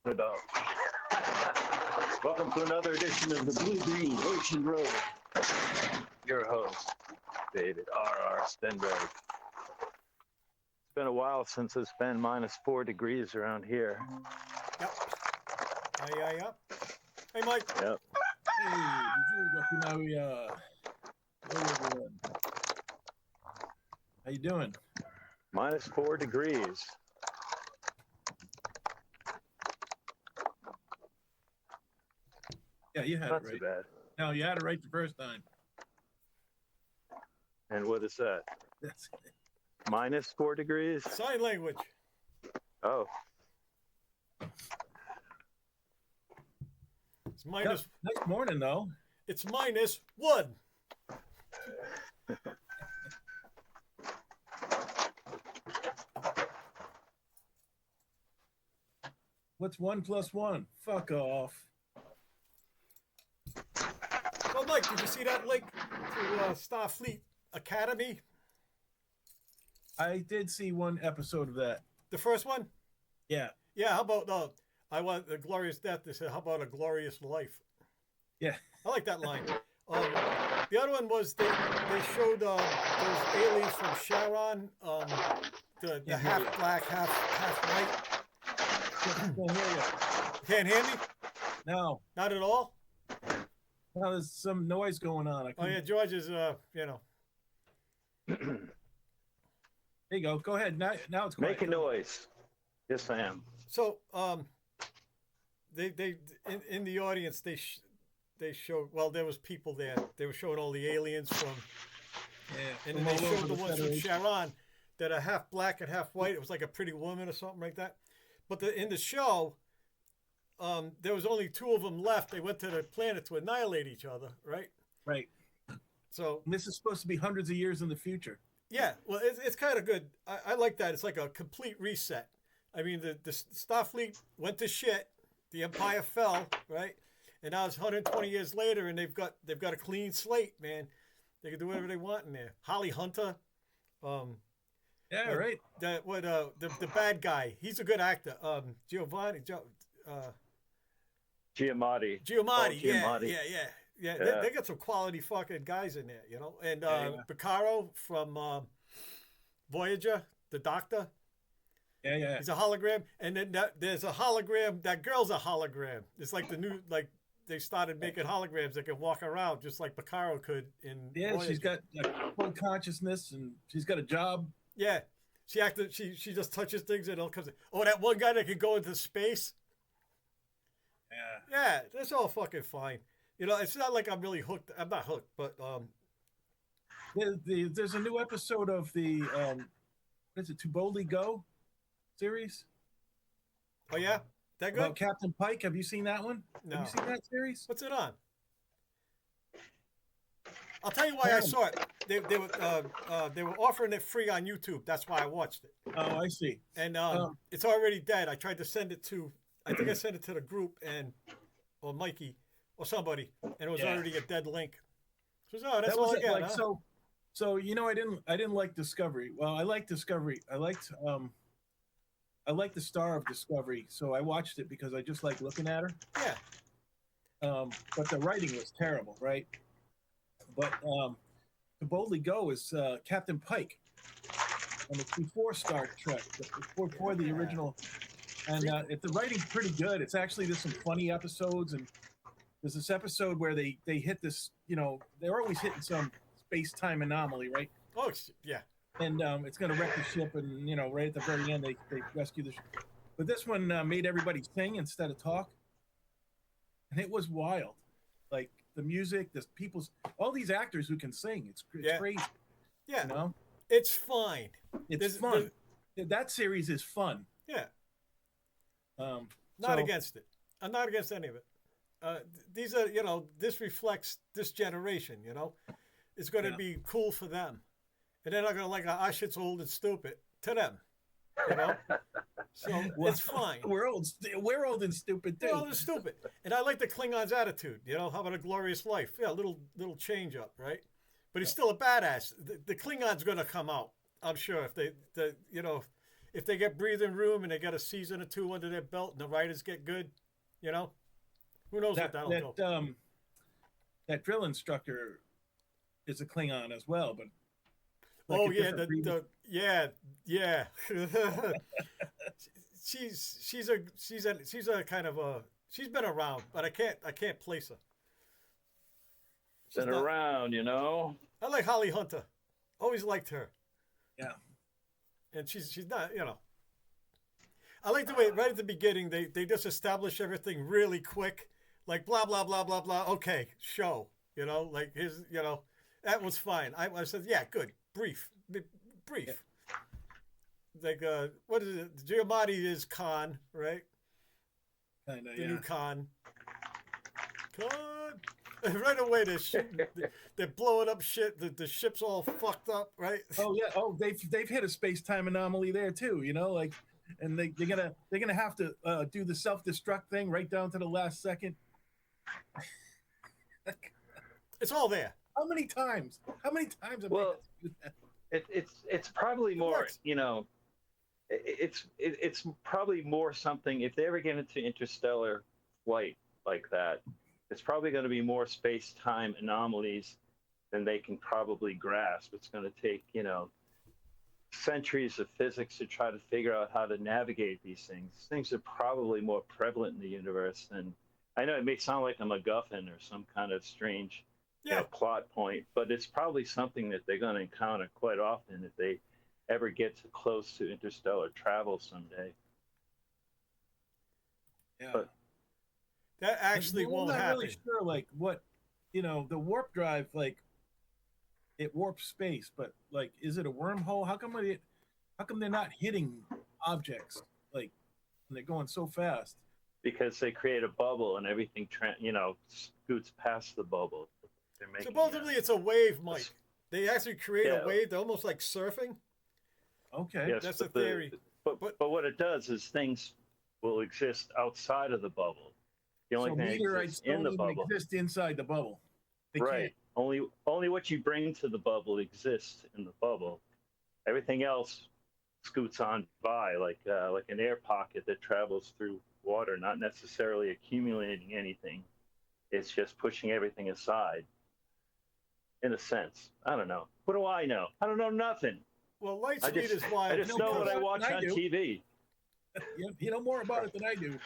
About. Welcome to another edition of the Blue Green Ocean Road. Your host, David R.R. Stenberg. It's been a while since it's been -4 degrees around here. Yep. Yep. Hey, Mike. Yep. Hey, how you doing? -4 degrees. Yeah, you had Not it too right. bad. No, you had it right the first time. And what is that? That's -4 degrees? Sign language. Oh, It's minus. nice morning though. It's -1. What's 1 + 1? Fuck off. So, Mike, did you see that link to Starfleet Academy? I did see one episode of that. The first one? Yeah. Yeah. How about I want a glorious death. They said, how about a glorious life? Yeah. I like that line. The other one was they showed those aliens from Charon, the Yeah, half yeah. black, half white. Can't hear you. Can't hear me? No. Not at all? No, there's some noise going on. Oh, yeah, George is, There you go. Go ahead. Now it's quiet. make a noise. Yes, I am. So, they in the audience, they showed, well, there was people there. They were showing all the aliens from, Yeah. and then they showed the ones from Charon that are half black and half white. It was like a pretty woman or something like that. But in the show, there was only 2 of them left. They went to the planet to annihilate each other, right? Right. So And this is supposed to be hundreds of years in the future. yeah, well, it's kind of good. I like that. It's like a complete reset. I mean, the Starfleet went to shit. The Empire fell, right? And now it's 120 years later, and they've got a clean slate, man. They can do whatever they want in there. Holly Hunter, Yeah, right. the bad guy. He's a good actor. Giamatti. Giamatti. Giamatti. Yeah. Yeah. They got some quality fucking guys in there, you know. And Yeah. Picaro from Voyager, the Doctor. Yeah. He's a hologram, and then there's a hologram. That girl's a hologram. It's like the new, like they started making holograms that can walk around just like Picaro could in. Yeah, Voyager. she's got full consciousness and she's got a job. Yeah, she acted. She just touches things and it all comes. Oh, that one guy that can go into space. Yeah. Yeah, that's all fucking fine. You know, it's not like I'm really hooked. I'm not hooked, but There's a new episode of the what is it, To Boldly Go series oh yeah, that good? about Captain Pike. Have you seen that one? No. Have you seen that series? What's it on? I'll tell you why I saw it. They were offering it free on YouTube. That's why I watched it. Oh, I see. And it's already dead. I tried to send it to, I think I sent it to the group or Mikey or somebody, and it was already a dead link. So that's That all was I got. like Huh? so. You know, I didn't like Discovery. Well, I liked Discovery. I liked the star of Discovery. So I watched it because I just like looking at her. Yeah. But the writing was terrible, right? But To Boldly Go is Captain Pike, and it's before Star Trek, before the original. And the writing's pretty good. There's some funny episodes, and there's this episode where they hit this. You know, they're always hitting some space-time anomaly, right? Oh yeah. And it's going to wreck the ship, and you know, right at the very end, they rescue the ship. But this one made everybody sing instead of talk, and it was wild. Like the music, all these actors who can sing. It's crazy. Yeah. You know, It's fine. it's fun. That series is fun. Yeah. Um, Not so- against it. I'm not against any of it. These are, you know, this reflects this generation, you know. It's going to be cool for them. And they're not going to like, our shit's old and stupid to them, you know. So it's fine. We're old and stupid too. They're old and stupid. And I like the Klingon's attitude, you know. How about a glorious life? Yeah, a little change up, right? But he's still a badass. The Klingon's going to come out, I'm sure, if if they get breathing room and they got a season or two under their belt and the writers get good, you know, who knows what that'll go. That drill instructor is a Klingon as well, but Oh yeah, yeah. she's a kind of a she's been around, but I can't place her. She's Been not- around, you know. I like Holly Hunter. Always liked her. Yeah. And she's not, you know. I like the way right at the beginning they just establish everything really quick, like blah blah blah blah blah. Okay, show, you know, like his, you know, that was fine. I said, yeah, good, brief. Yeah. Like what is it? Giamatti is Khan, right? Kinda, The yeah. new Khan. Khan. Right away they're blowing up shit. The ship's all fucked up, right? Oh yeah. Oh, they've hit a space-time anomaly there too. You know, like, and they're gonna have to do the self-destruct thing right down to the last second. It's all there. How many times? How many times have Well, they do that? It's probably more, works. you know, it's probably more something, if they ever get into interstellar flight like that, it's probably going to be more space-time anomalies than they can probably grasp. It's going to take, you know, centuries of physics to try to figure out how to navigate these things. Things are probably more prevalent in the universe than, I know it may sound like a MacGuffin or some kind of strange, you Yeah. know, plot point, but it's probably something that they're going to encounter quite often if they ever get to close to interstellar travel someday. Yeah. but- That actually I'm won't not happen. really sure, like what, you know, the warp drive, like it warps space, but like, is it a wormhole? How come they're not hitting objects like when they're going so fast? Because they create a bubble and everything, you know, scoots past the bubble. They're making, Supposedly it's a wave, Mike. They actually create Yeah. a wave. They're almost like surfing. Okay. yes, That's but the theory. But But- what it does is things will exist outside of the bubble. The only So thing that meteorites exists in don't the even bubble, exist inside the bubble. They right? Only what you bring to the bubble exists in the bubble. Everything else scoots on by like an air pocket that travels through water, not necessarily accumulating anything. It's just pushing everything aside. In a sense, I don't know. What do I know? I don't know nothing. Well, light I speed just, is why. I just know know what I more watch than I on do. TV. can't. You know more about it than I do.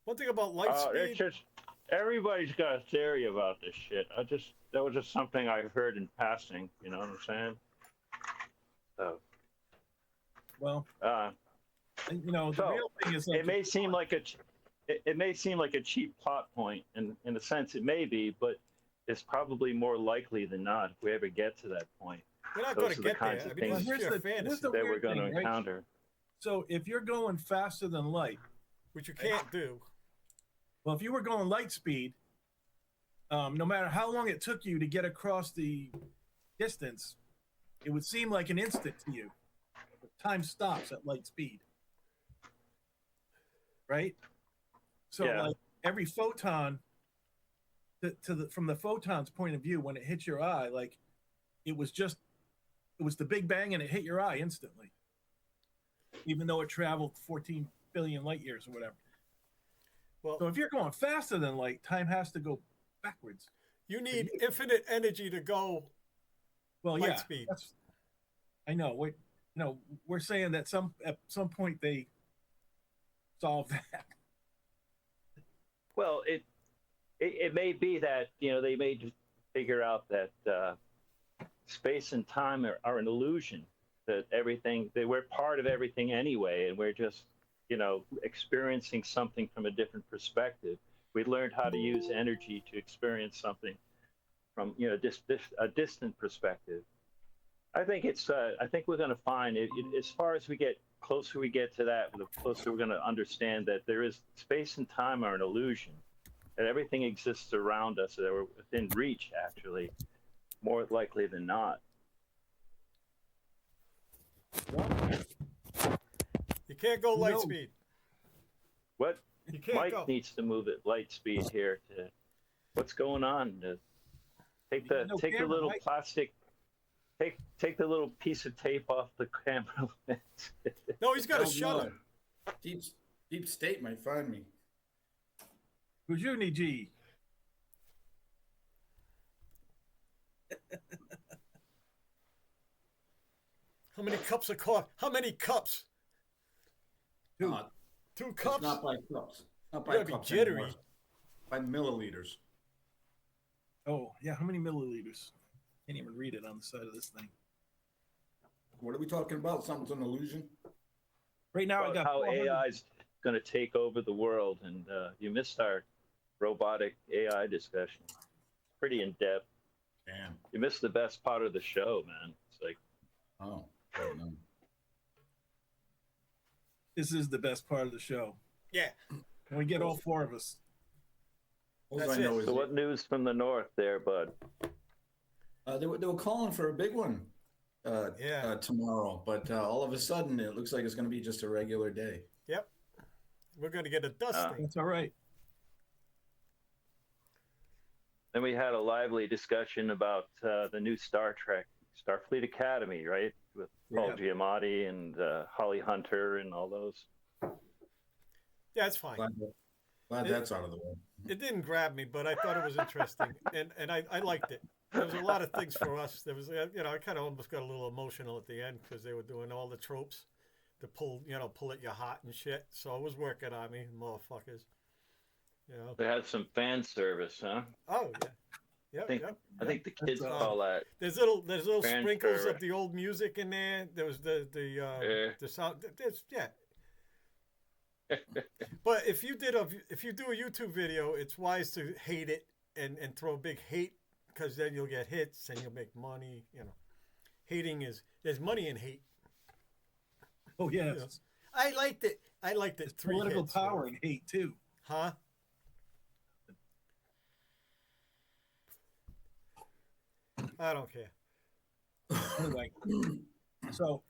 One thing about light It's speed. just everybody's got a theory about this shit. That was just something I heard in passing. You know what I'm saying? So, Well, you know, the So, real thing is like it may seem like it may seem like a cheap plot point, and in a sense it may be, but it's probably more likely than not if we ever get to that point We're not those going are to the get there. kinds I of mean, things- it's Here's pure the- fantasy, here's the- that we're weird going to thing, right? encounter. so if you're going faster than light, which you can't do. well, if you were going light speed, no matter how long it took you to get across the distance, it would seem like an instant to you. But time stops at light speed, right? So, Yeah. like every photon, from the photon's point of view, when it hits your eye, like it was the Big Bang and it hit your eye instantly, even though it traveled 14 billion light years or whatever. Well, So if you're going faster than light, time has to go backwards. you need infinite energy to go. Well, Light yeah, speed. I know. We're saying that at some point they solve that. Well, it may be that, you know, they may just figure out that space and time are an illusion, that we're part of everything anyway, and we're just, you know, experiencing something from a different perspective. We learned how to use energy to experience something from, you know, a distant perspective. I think I think we're going to find as far as closer we get to that, the closer we're going to understand that there is space and time are an illusion, that everything exists around us, that we're within reach, actually, more likely than not. You can't go light No. speed. What You can't Mike go. needs to move at light speed here to what's going on. Take the No take the camera, little Mike. plastic take the little piece of tape off the camera lens. No, he's got a Oh, shutter. no. Deep State might find me. Kujuni G. How many cups of coffee? How many cups? Two. Not, 2 it's cups? not by cups. Not You by gotta be cups jittery. anymore. By milliliters. Oh, yeah. How many milliliters? Can't even read it on the side of this thing. What are we talking about? Something's an illusion? Right now, I About got how 400 AI's going to take over the world, and you missed our robotic AI discussion. It's pretty in depth. Damn. You missed the best part of the show, man. It's like, Oh. I don't know. This is the best part of the show. Yeah. When we get all 4 of us. All That's I know it. is so what news from the north there, bud? they were calling for a big one tomorrow, but all of a sudden it looks like it's going to be just a regular day. Yep. We're gonna get a dusting. That's all right. Then we had a lively discussion about the new Star Trek, Starfleet Academy, right? With Paul Giamatti and Holly Hunter and all those. Yeah, it's fine. Glad that's out of the way. It didn't grab me, but I thought it was interesting, and I liked it. There was a lot of things for us. There was, I kind of almost got a little emotional at the end because they were doing all the tropes to pull at your heart and shit. So it was working on me, motherfuckers. They had some fan service, huh? Oh yeah, yeah, I think the kids That's, call that. There's little Fan sprinkles service. of the old music in there. There was the sound. There's, yeah. But if you do a YouTube video, it's wise to hate it and throw a big hate, because then you'll get hits and you'll make money. Hating there's money in hate. Oh, yes. Yeah. I liked it. It's 3 political hits, power and hate, too. Huh? I don't care. Anyway, so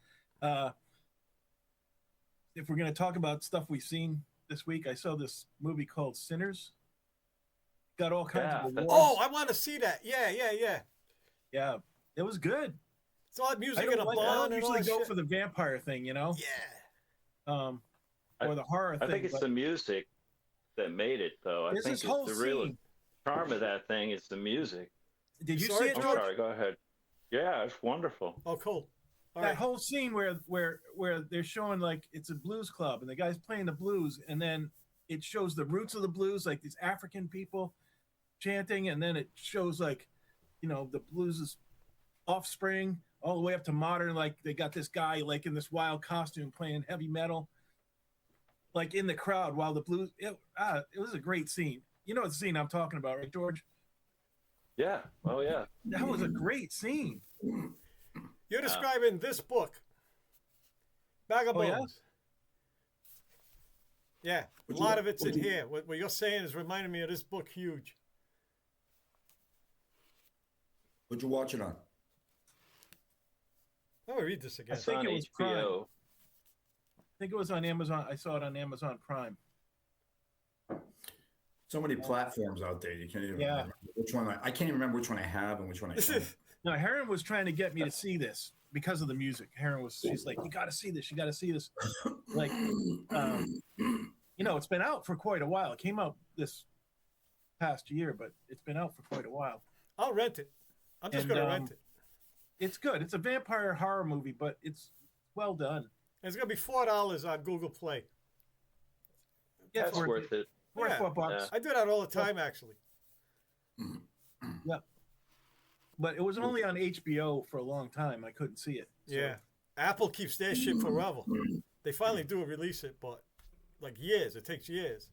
if we're going to talk about stuff we've seen this week, I saw this movie called Sinners. Got all kinds of awards. Oh, I want to see that. Yeah. Yeah, it was good. It's all that music I and a don't bond and all usually that go shit. for the vampire thing, Yeah. Or the horror thing. I think it's but the music that made it, though. I there's think this it's whole the real scene. charm of that thing is the music. Did you Sorry, see it, I'm George? sorry, go ahead. Yeah, it's wonderful. Oh, cool. All That right. whole scene where they're showing like it's a blues club and the guy's playing the blues, and then it shows the roots of the blues, like these African people chanting, and then it shows like, the blues' offspring all the way up to modern. Like they got this guy like in this wild costume playing heavy metal, like in the crowd while the blues. It was a great scene. You know the scene I'm talking about, right, George? Yeah. Oh, yeah. That was a great scene. You're describing this book, Bag of Oh, yeah? Bones. Yeah, a lot of it's in here. What you're saying is reminding me of this book, Huge. What'd you watch it on? I'm gonna read this again. It's think on it was Prime. HBO. I think it was on Amazon. I saw it on Amazon Prime. So many platforms out there. You can't even Yeah. remember which one. I can't even remember which one I have and which one I don't. No, Heron was trying to get me to see this because of the music. She's like, you got to see this. You got to see this. Like, it's been out for quite a while. It came out this past year, but it's been out for quite a while. I'll rent it. I'm just And, gonna rent it. It's good. It's a vampire horror movie, but it's well done. It's gonna be $4 on Google Play. Yeah, That's worth it. Worth Yeah. $4. I do that all the time, actually. Yep. But it was only on HBO for a long time. I couldn't see it. So- Yeah. Apple keeps their shit forever. They finally do release it, but like years. It takes years.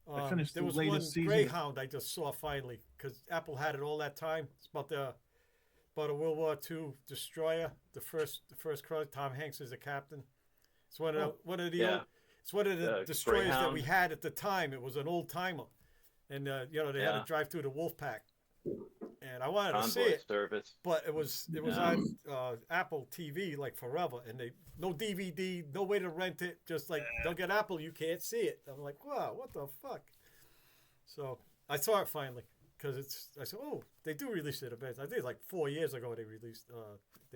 I finished there the was one latest season. Greyhound I just saw finally because Apple had it all that time. It's about a World War II destroyer. The first crew. Tom Hanks is the captain. It's one of the Yeah. old. It's one of the destroyers that Greyhound. we had at the time. It was an old timer, and they had to drive through the Wolfpack. And I wanted to see Convoy it, service. but it was on Apple TV like forever, and no DVD, no way to rent it. Just like don't get Apple, you can't see it. I'm like, wow, what the fuck? So I saw it finally. because I said, oh, they do release it events. I think like 4 years ago they released.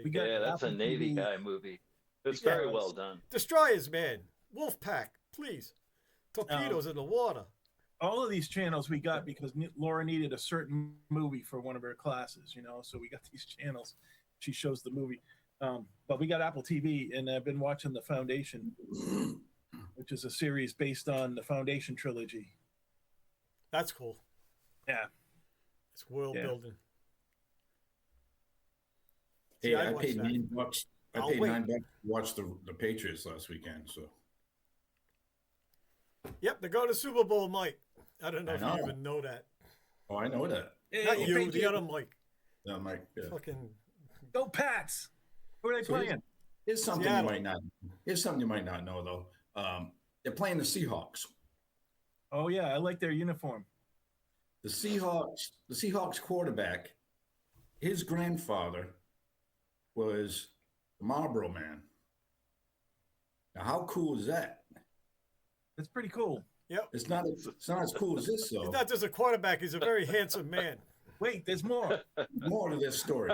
We got Yeah, that's a Apple Navy TV. guy movie. It's Yeah, very it's- well done. Destroyers, man. Wolfpack, please. Torpedoes in the water. All of these channels we got because Laura needed a certain movie for one of her classes, so we got these channels. She shows the movie. But we got Apple TV, and I've been watching The Foundation, which is a series based on the Foundation trilogy. That's cool. Yeah. It's world building. Hey, See, I watched paid that. $9. I I'll paid wait. $9 to watch the Patriots last weekend. So Yep, they're going to Super Bowl, Mike. I don't know I if know. you even know that. oh, I know that. Not you, the other Mike. No, Mike. Yeah. Fucking Go Pats! Who are they So playing? Here's something Seattle. you might not. Here's something you might not know though. They're playing the Seahawks. Oh yeah, I like their uniform. The Seahawks quarterback, his grandfather was the Marlboro Man. Now, how cool is that? It's pretty cool. Yep. It's not as cool as this, though. He's not just a quarterback, he's a very handsome man. Wait, there's more. More to this story.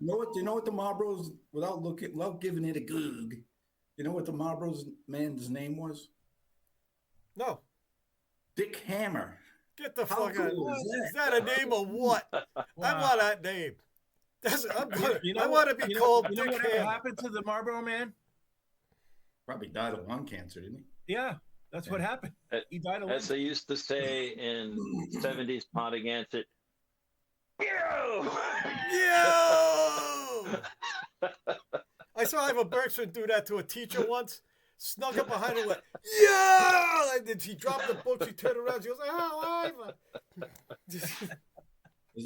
You know what the Marlboros, without giving it a goog, you know what the Marlboro's man's name was? No. Dick Hammer. Get the How fuck out. cool is Is that? that a name or what? I Wow. want that name. I want to be you know, called You know Dick whatever Ham. happened to the Marlboro Man? Probably died of lung cancer, didn't he? Yeah, that's what happened. He died of As they used to say in 70s Pontiac, Yo! Yo! I saw Ivan Bergson do that to a teacher once. Snuck up behind her, like, yo! And then she dropped the book. She turned around. She goes, oh, Ivan. Is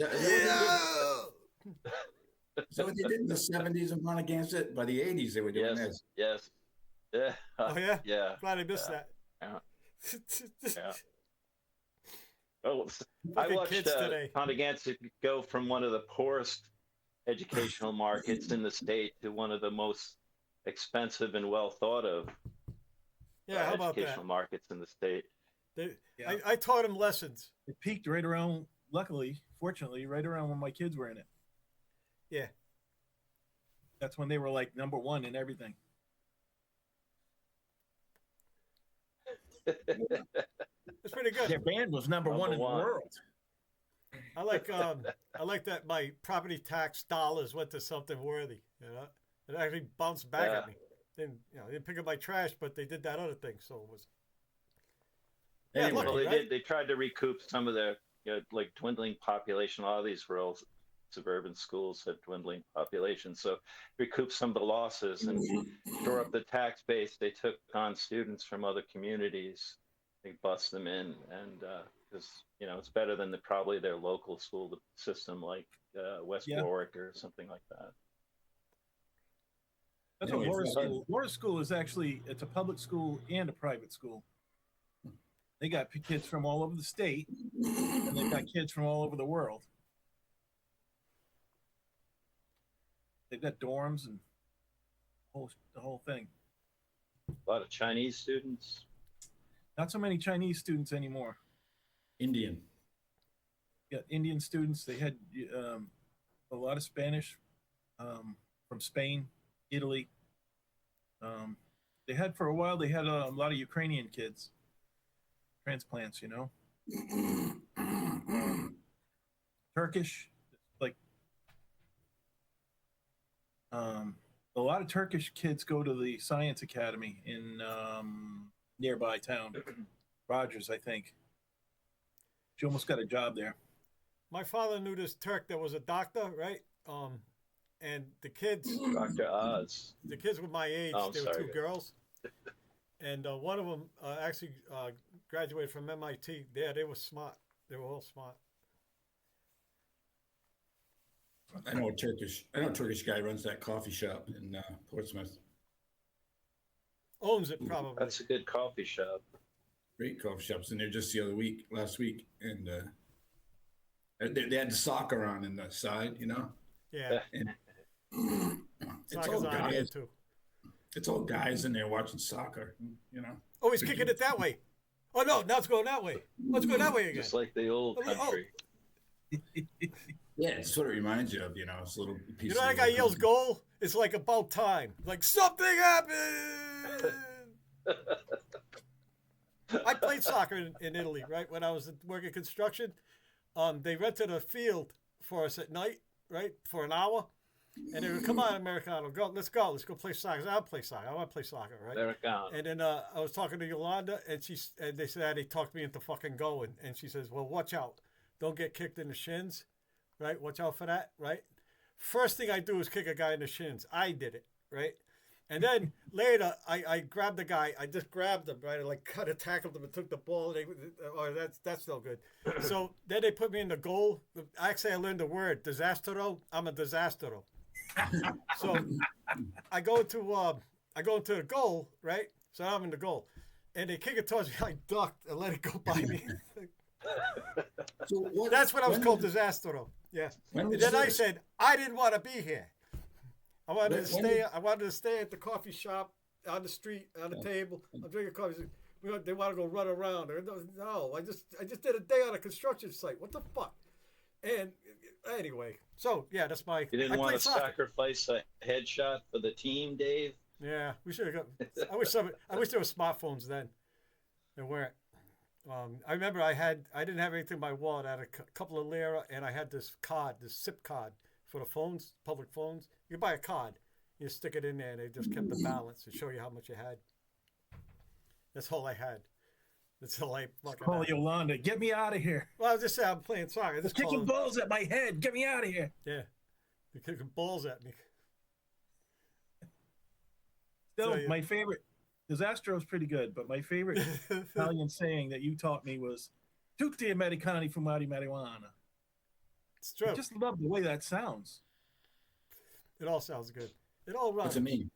that what they did in the 70s in Pontiac? By the 80s, they were doing Yes, this. yes. Yeah. Oh, yeah? Yeah. Glad I missed Yeah. that. Yeah. Oh, I Fucking watched kids today. Pontiac go from one of the poorest educational markets in the state to one of the most expensive and well thought of Yeah, how about that? educational markets in the state. Yeah. I taught him lessons. It peaked right around, fortunately, right around when my kids were in it. Yeah. That's when they were like number one in everything. It's pretty good. Their band was number one in the one. world. I like that my property tax dollars went to something worthy. It actually bounced back at me. Didn't pick up my trash, but they did that other thing. So it was. Yeah, Anyway, lucky, Well, right? they tried to recoup some of their like dwindling population. A lot of these rural suburban schools have dwindling populations, so recoup some of the losses and shore up the tax base. They took on students from other communities. They bust them in, and because it's better than probably their local school system like West Yeah. Warwick or something like that. That's Anyway, what Laura's so- school. Laura's school is actually it's a public school and a private school. They got kids from all over the state, and they've got kids from all over the world. They've got dorms and the whole thing. A lot of Chinese students. Not so many Chinese students anymore. Indian. Got Indian students. They had a lot of Spanish from Spain, Italy. They had for a while. They had a lot of Ukrainian kids, transplants. Turkish, like a lot of Turkish kids go to the Science Academy in nearby town, Rogers, I think. She almost got a job there. My father knew this Turk that was a doctor, right? And the kids Dr. Oz. were my age. Oh, I'm They were sorry. two girls, and one of them actually graduated from MIT. Yeah, they were smart. They were all smart. I know a Turkish guy runs that coffee shop in Portsmouth. Owns it probably. That's a good coffee shop. Great coffee shops in there just last week, and they had the soccer on in the side, Yeah, and it's soccer's all on here guys. too. It's all guys in there watching soccer, Oh, he's kicking it that way. Oh no, now it's going that way. Let's go that way again. Just like the old Oh, country. Yeah, it's what it reminds you of, you know. It's a little piece You know of that the guy old yells country. goal? It's like about time. Like something happened. I played soccer in Italy, right? When I was working construction, they rented a field for us at night, right, for an hour, and they would come on, Americano, let's go play soccer. I said, I'll play soccer. I want to play soccer, right? Americano. And then I was talking to Yolanda, and they said they talked me into fucking going, and she says, "Well, watch out, don't get kicked in the shins, right? Watch out for that, right? First thing I do is kick a guy in the shins. I did it, right? And then later, I grabbed the guy. I just grabbed him, right? I like cut and tackled him and took the ball. That's no good. So then they put me in the goal. Actually, I learned the word disastero. I'm a disastero. So I go into the goal, right? So I'm in the goal, and they kick it towards me. I ducked and let it go by me. So That's what I was when called was- disastero. Yeah. when And was then I this? said I didn't want to be here. I wanted to When stay. did- I wanted to stay at the coffee shop, on the street, on the table. I'm drinking coffee. They want to go run around. No, I just did a day on a construction site. What the fuck? And anyway, so yeah, that's my. You didn't I want played to soccer. sacrifice a headshot for the team, Dave? Yeah, we should have got. I wish there were smartphones then. There weren't. I remember I didn't have anything in my wallet. I had a couple of lira, and I had this card, this SIP card for the phones, public phones. You buy a card, you stick it in there, and they just kept the balance to show you how much you had. That's all I had. That's all I fucking Call had. Yolanda. Get me out of here. Well, I was just saying I'm playing soccer. I They're just call kicking them, balls at my head. Get me out of here. yeah, they're kicking balls at me. Still, So, yeah. my favorite. Disastro's pretty good, but my favorite Italian saying that you taught me was "Tutti Americani fumati marijuana." It's true. I just love the way that sounds. It all sounds good. It all runs. What's it mean?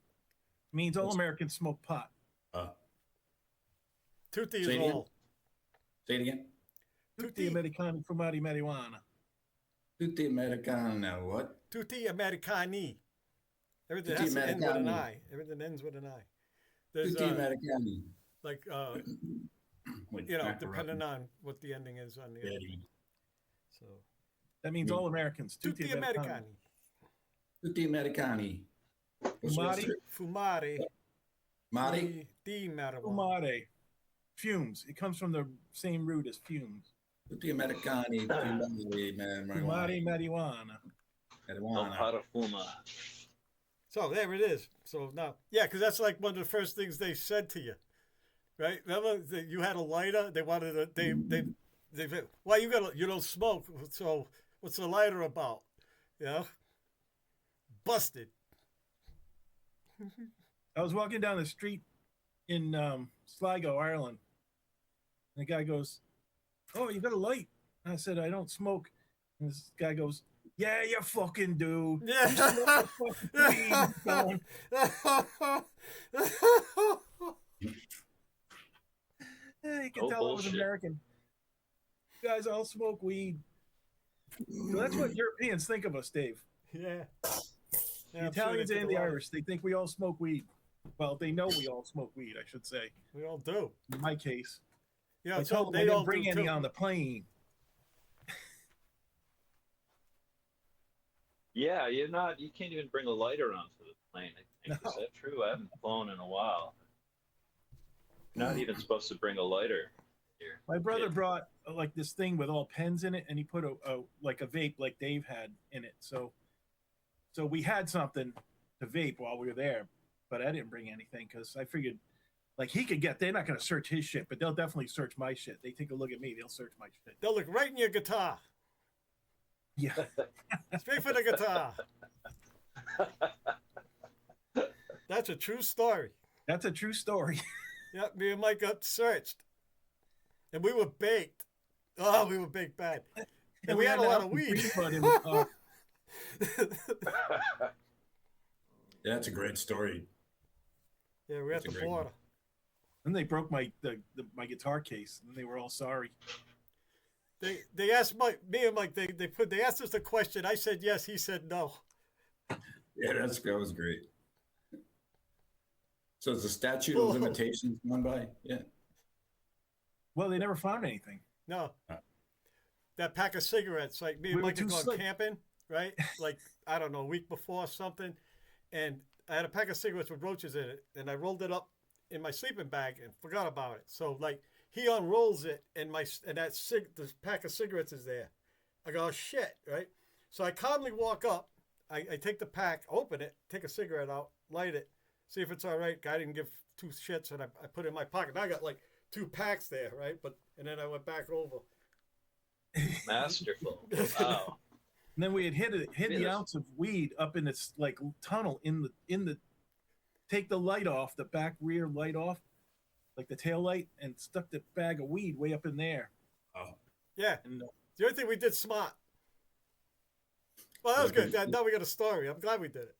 It means all Americans smoke pot. Tutti Say is it again. all. Say it again. Tutti Tutti. Americani fumati marijuana. Tutti Americano, what? Tutti Americani. Everything Tutti has to end with an Americani. I. Everything ends with an I. There's Tutti Americani. like With you know, macaroni. depending on what the ending is on the Yeah, other. dude. So That means all Americans. Tutti Americani. Tutti Americani. What's Fumati. it? Fumare. Mari? Di marijuana. Fumare. Fumes. It comes from the same root as fumes. Tutti Americani. Fumati, man, Fumati marijuana. El marijuana. Parafuma. So there it is. So now, yeah, because that's like one of the first things they said to you, right? Remember that you had a lighter. They wanted to. They said, "Why you don't smoke? So what's the lighter about?" You know, busted. I was walking down the street in Sligo, Ireland. And the guy goes, "Oh, you got a light?" And I said, "I don't smoke." And this guy goes, "Yeah, you fucking do. Yeah. You smoke the fucking weed, son." Yeah, you can Oh, tell it was bullshit. American. You guys all smoke weed. So that's what Europeans think of us, Dave. Yeah. The Italians and the Irish, they think we all smoke weed. Well, they know we all smoke weed, I should say. We all do. In my case. Yeah, I so told them I they didn't all bring do any too. on the plane. Yeah, you can't even bring a lighter onto the plane. I think. No. Is that true? I haven't flown in a while. You're not even supposed to bring a lighter here. My brother Yeah. brought like this thing with all pens in it, and he put a like a vape like Dave had in it. So we had something to vape while we were there, but I didn't bring anything because I figured like he could get. They're not going to search his shit, but they'll definitely search my shit. They take a look at me, they'll search my shit. They'll look right in your guitar. Yeah, Straight for the guitar. That's a true story. that's a true story. Yep, me and Mike got searched. And we were baked. Oh, we were baked bad. And we had a lot of weed. But in the car. Yeah, that's a great story. Yeah, we're at That's a the great border. Then they broke my my guitar case, and they were all sorry. They asked me and Mike, they asked us the question. I said yes, he said no. Yeah, that was great. So is the statute of limitations gone by? Yeah. Well, they never found anything. No. That pack of cigarettes, like me and We were Mike had too gone slick. camping, right? Like, I don't know, a week before or something. And I had a pack of cigarettes with roaches in it. And I rolled it up in my sleeping bag and forgot about it. So, like, he unrolls it and this pack of cigarettes is there. I go, oh, shit, right? So I calmly walk up. I take the pack, open it, take a cigarette out, light it, see if it's all right. Guy didn't give two shits, and I put it in my pocket. Now I got like 2 packs there, right? And then I went back over. Masterful. Wow. And then we had hid the Beautiful. ounce of weed up in this like tunnel in the take the light off, the back rear light off, like the tail light, and stuck the bag of weed way up in there. Oh, Yeah, And the only thing we did smart. Well, that was Lucky. good. Now we got a story. I'm glad we did it.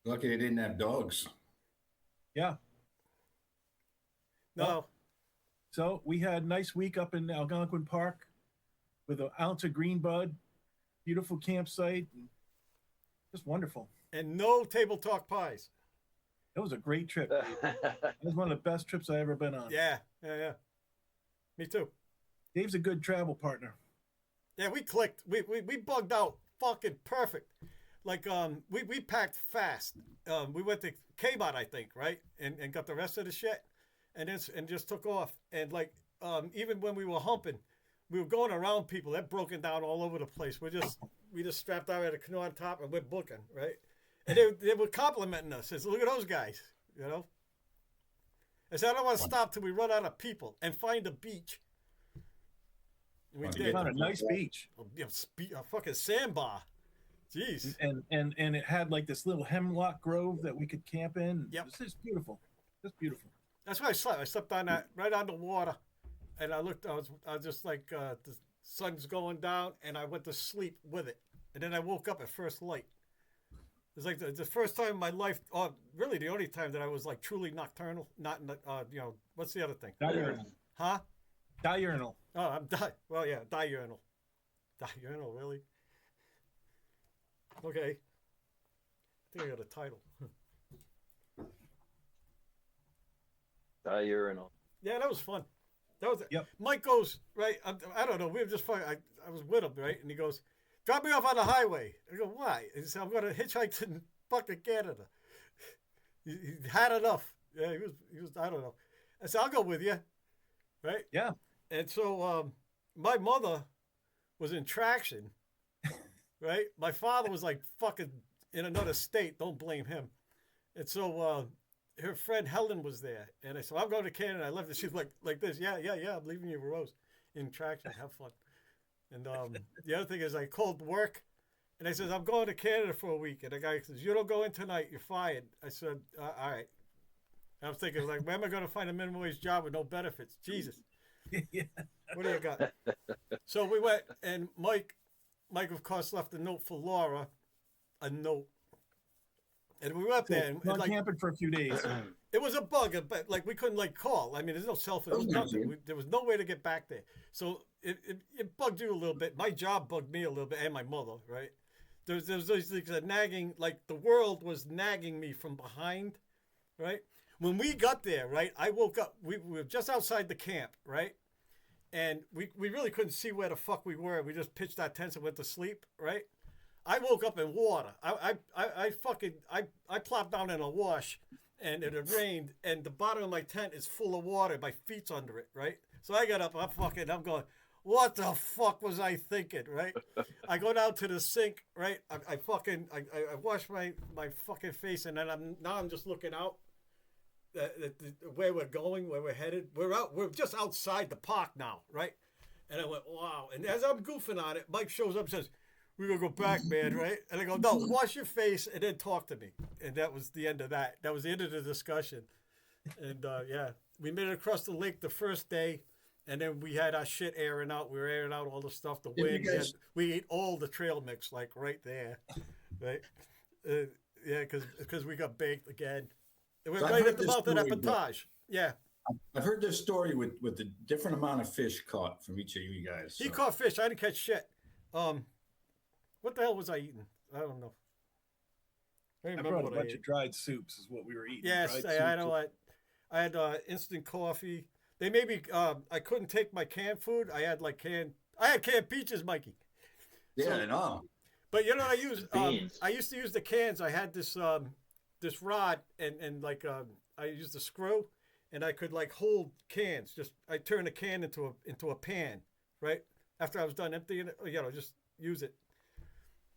lucky they didn't have dogs. yeah, No, so we had a nice week up in Algonquin Park with an ounce of green bud, beautiful campsite, and just wonderful. and no table talk pies. It was a great trip. Dave. It was one of the best trips I ever been on. Yeah. Me too. Dave's a good travel partner. Yeah, we clicked. We bugged out fucking perfect. Like we packed fast. We went to Kmart, I think, right? And got the rest of the shit and just took off. And like even when we were humping, we were going around people. They're broken down all over the place. We just strapped out at a canoe on top and we're booking, right? And they were complimenting us. Says, look at those guys, you know? I said, I don't want to stop till we run out of people and find a beach. And we Want to We did. get found a nice beach, A fucking sandbar. Jeez. and it had like this little hemlock grove that we could camp in. Yep. It was just beautiful, just beautiful. That's where I slept. I slept on that, right on the water. And I was just like, the sun's going down, and I went to sleep with it. And then I woke up at first light. It was like the first time in my life, really the only time that I was like truly nocturnal. Not, what's the other thing? Diurnal. Huh? Diurnal. Oh, I'm well, yeah, diurnal. Diurnal, really? Okay. I think I got a title. Diurnal. Yeah, that was fun. That was Yep. Mike goes, right, I don't know, we were just fine. I was with him, right? And he goes, drop me off on the highway. I go, why? He said, I'm going to hitchhike to fucking Canada. He had enough. Yeah, he was, I don't know. I said, I'll go with you, right? Yeah. And so my mother was in traction, right? My father was like fucking in another state. Don't blame him. And so her friend Helen was there. And I said, I'm going to Canada. I left it. She's like this. Yeah. I'm leaving you, Rose. In traction. Have fun. And the other thing is I called work. And I said, I'm going to Canada for a week. And the guy says, you don't go in tonight. You're fired. I said, all right. And I was thinking, like, where am I going to find a minimum wage job with no benefits? Jesus. Yeah. What do you got? So we went, and Mike, of course, left a note for Laura, a note. And we went there, and Gone like, camping for a few days. it was a bug, but like we couldn't like call. I mean, there's no cell phone, Oh, nothing. There was no way to get back there. So it bugged you a little bit. My job bugged me a little bit, and my mother, right? There's those things that nagging, like the world was nagging me from behind, right? When we got there, right, I woke up. We were just outside the camp, right? And we really couldn't see where the fuck we were. We just pitched our tents and went to sleep, right? I woke up in water. I plopped down in a wash, and it had rained, and the bottom of my tent is full of water. My feet's under it, right? So I got up. I'm going, what the fuck was I thinking, right? I go down to the sink, right? I wash my fucking face, and then I'm just looking out. Where we're going, where we're headed. We're just outside the park now, right? And I went, wow. And as I'm goofing on it, Mike shows up and says, we're going to go back, man, right? And I go, no, wash your face and then talk to me. And that was the end of that. That was the end of the discussion. And yeah, we made it across the lake the first day. And then we had our shit airing out. We were airing out all the stuff, the Did you wind. guys- We ate all the trail mix, like right there, right? Yeah, because we got baked again. It was So I've right heard at the this mouth of that story, but- Patage. Yeah, I've heard this story with the different amount of fish caught from each of you guys. he so- caught fish. I didn't catch shit. What the hell was I eating? I don't know. I I remember brought a what I bunch ate. of dried soups, is what we were eating. Yes, dried I soups. know what. I had instant coffee. They made me. I couldn't take my canned food. I had canned peaches, Mikey. Yeah, I know. But you know what I use? Beans. I used to use the cans. I had this this rod and like I used the screw, and I could like hold cans. Just I turn a can into a pan, right? After I was done emptying it, just use it.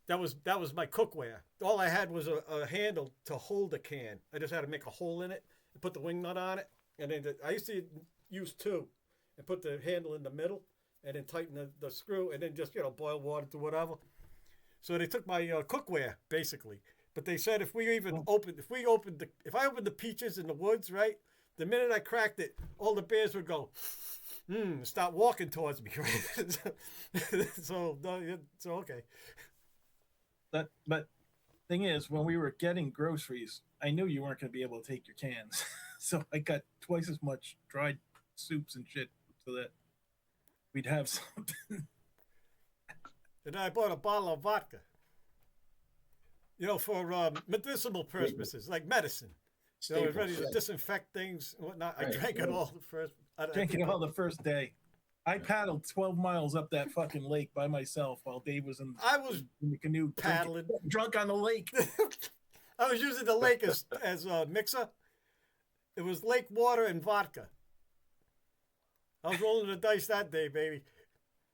That was my cookware. All I had was a handle to hold a can. I just had to make a hole in it and put the wing nut on it, and then I used to use two, and put the handle in the middle, and then tighten the screw, and then just boil water to whatever. So they took my cookware basically, but they said if I opened the peaches in the woods, right, the minute I cracked it, all the bears would go, start walking towards me. Right? so okay. But thing is, when we were getting groceries, I knew you weren't going to be able to take your cans, so I got twice as much dried soups and shit so that we'd have something. And I bought a bottle of vodka. For medicinal purposes, like medicine. So I was ready to disinfect things and whatnot. I drank it all the first. Drank it all the first day. I paddled 12 miles up that fucking lake by myself while Dave was in the canoe paddling, drunk on the lake. I was using the lake as a mixer. It was lake water and vodka. I was rolling the dice that day, baby.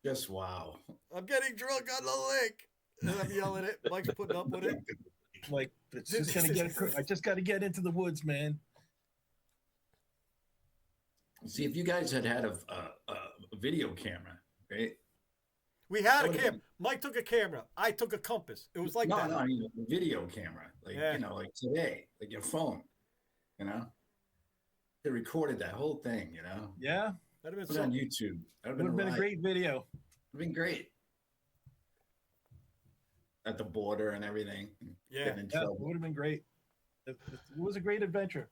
Just wow. I'm getting drunk on the lake. And I'm yelling it. Mike's putting up with it. Like, it's just I just got to get into the woods, man. See, if you guys had a video camera, right? We had a camera. Mike took a camera. I took a compass. It was like that. No, I mean a video camera, like like today, like your phone, They recorded that whole thing, Yeah. That'd have Put it on YouTube. That would have been a great video. Would have been great. At the border and everything. Yeah. It would have been great. It was a great adventure.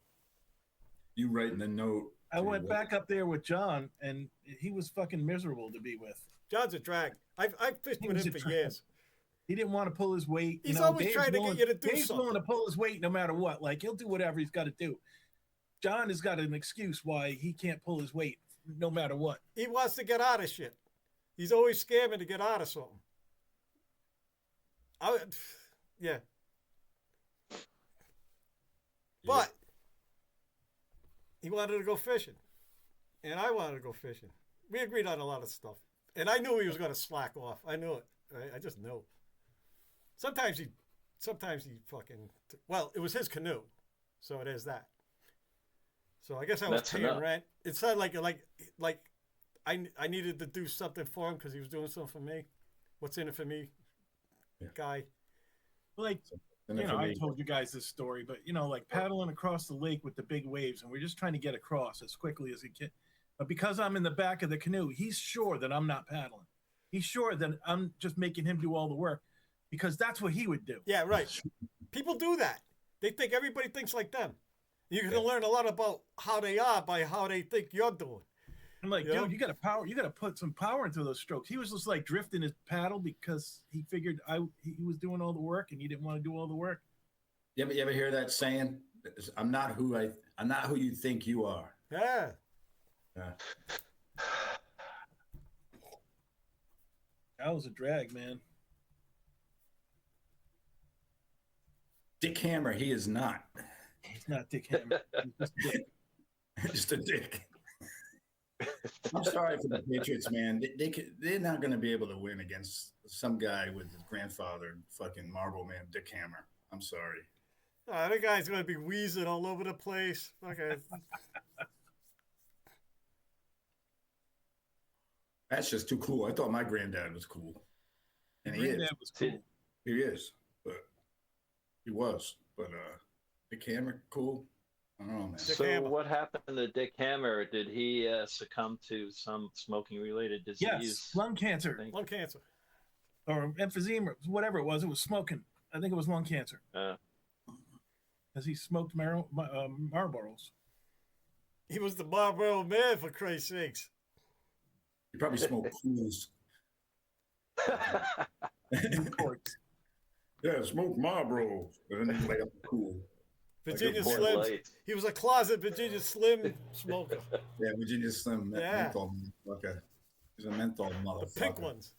You writing the note. I went back up there with John, and he was fucking miserable to be with. John's a drag. I've fished with him for years. He didn't want to pull his weight. He's always trying to get you to do Dave's something. willing to pull his weight no matter what. Like, he'll do whatever he's got to do. John has got an excuse why he can't pull his weight no matter what. He wants to get out of shit. He's always scamming to get out of something. Yeah. But he wanted to go fishing, and I wanted to go fishing. We agreed on a lot of stuff, and I knew he was going to slack off. I knew it. Right? I just knew. Sometimes he fucking. Well, it was his canoe, so it is that. So I guess I was paying rent. It's not like I needed to do something for him because he was doing something for me. What's in it for me, guy? Like, I told you guys this story, but like paddling across the lake with the big waves, and we're just trying to get across as quickly as we can. But because I'm in the back of the canoe, he's sure that I'm not paddling. He's sure that I'm just making him do all the work because that's what he would do. Yeah, right. People do that. They think everybody thinks like them. You're going to learn a lot about how they are by how they think you're doing. I'm like, dude, you got to put some power into those strokes. He was just like drifting his paddle because he figured he was doing all the work and he didn't want to do all the work. You ever hear that saying? I'm not who you think you are. Yeah. That was a drag, man. Dick Hammer, he is not. He's not Dick Hammer. He's just Dick. Just a dick. I'm sorry for the Patriots, man. They're not going to be able to win against some guy with his grandfather, fucking Marble Man, Dick Hammer. I'm sorry. Oh, that guy's going to be wheezing all over the place. Okay. That's just too cool. I thought my granddad was cool. And he Granddad is. was cool. He is. But he was. But Dick Hammer, cool. I don't know, man. So what happened to Dick Hammer? Did he succumb to some smoking-related disease? Yes, lung cancer. Lung cancer. Or emphysema, whatever it was smoking. I think it was lung cancer. Because he smoked Marlboros. He was the Marlboro man, for Christ's sakes. He probably smoked cools. Newports. Yeah, smoke Marlboro. And then light up the cool. Virginia Like a More Slims. lights. He was a closet Virginia Slim smoker. Yeah, Virginia Slim Yeah. menthol motherfucker. He's a menthol The motherfucker. pink ones.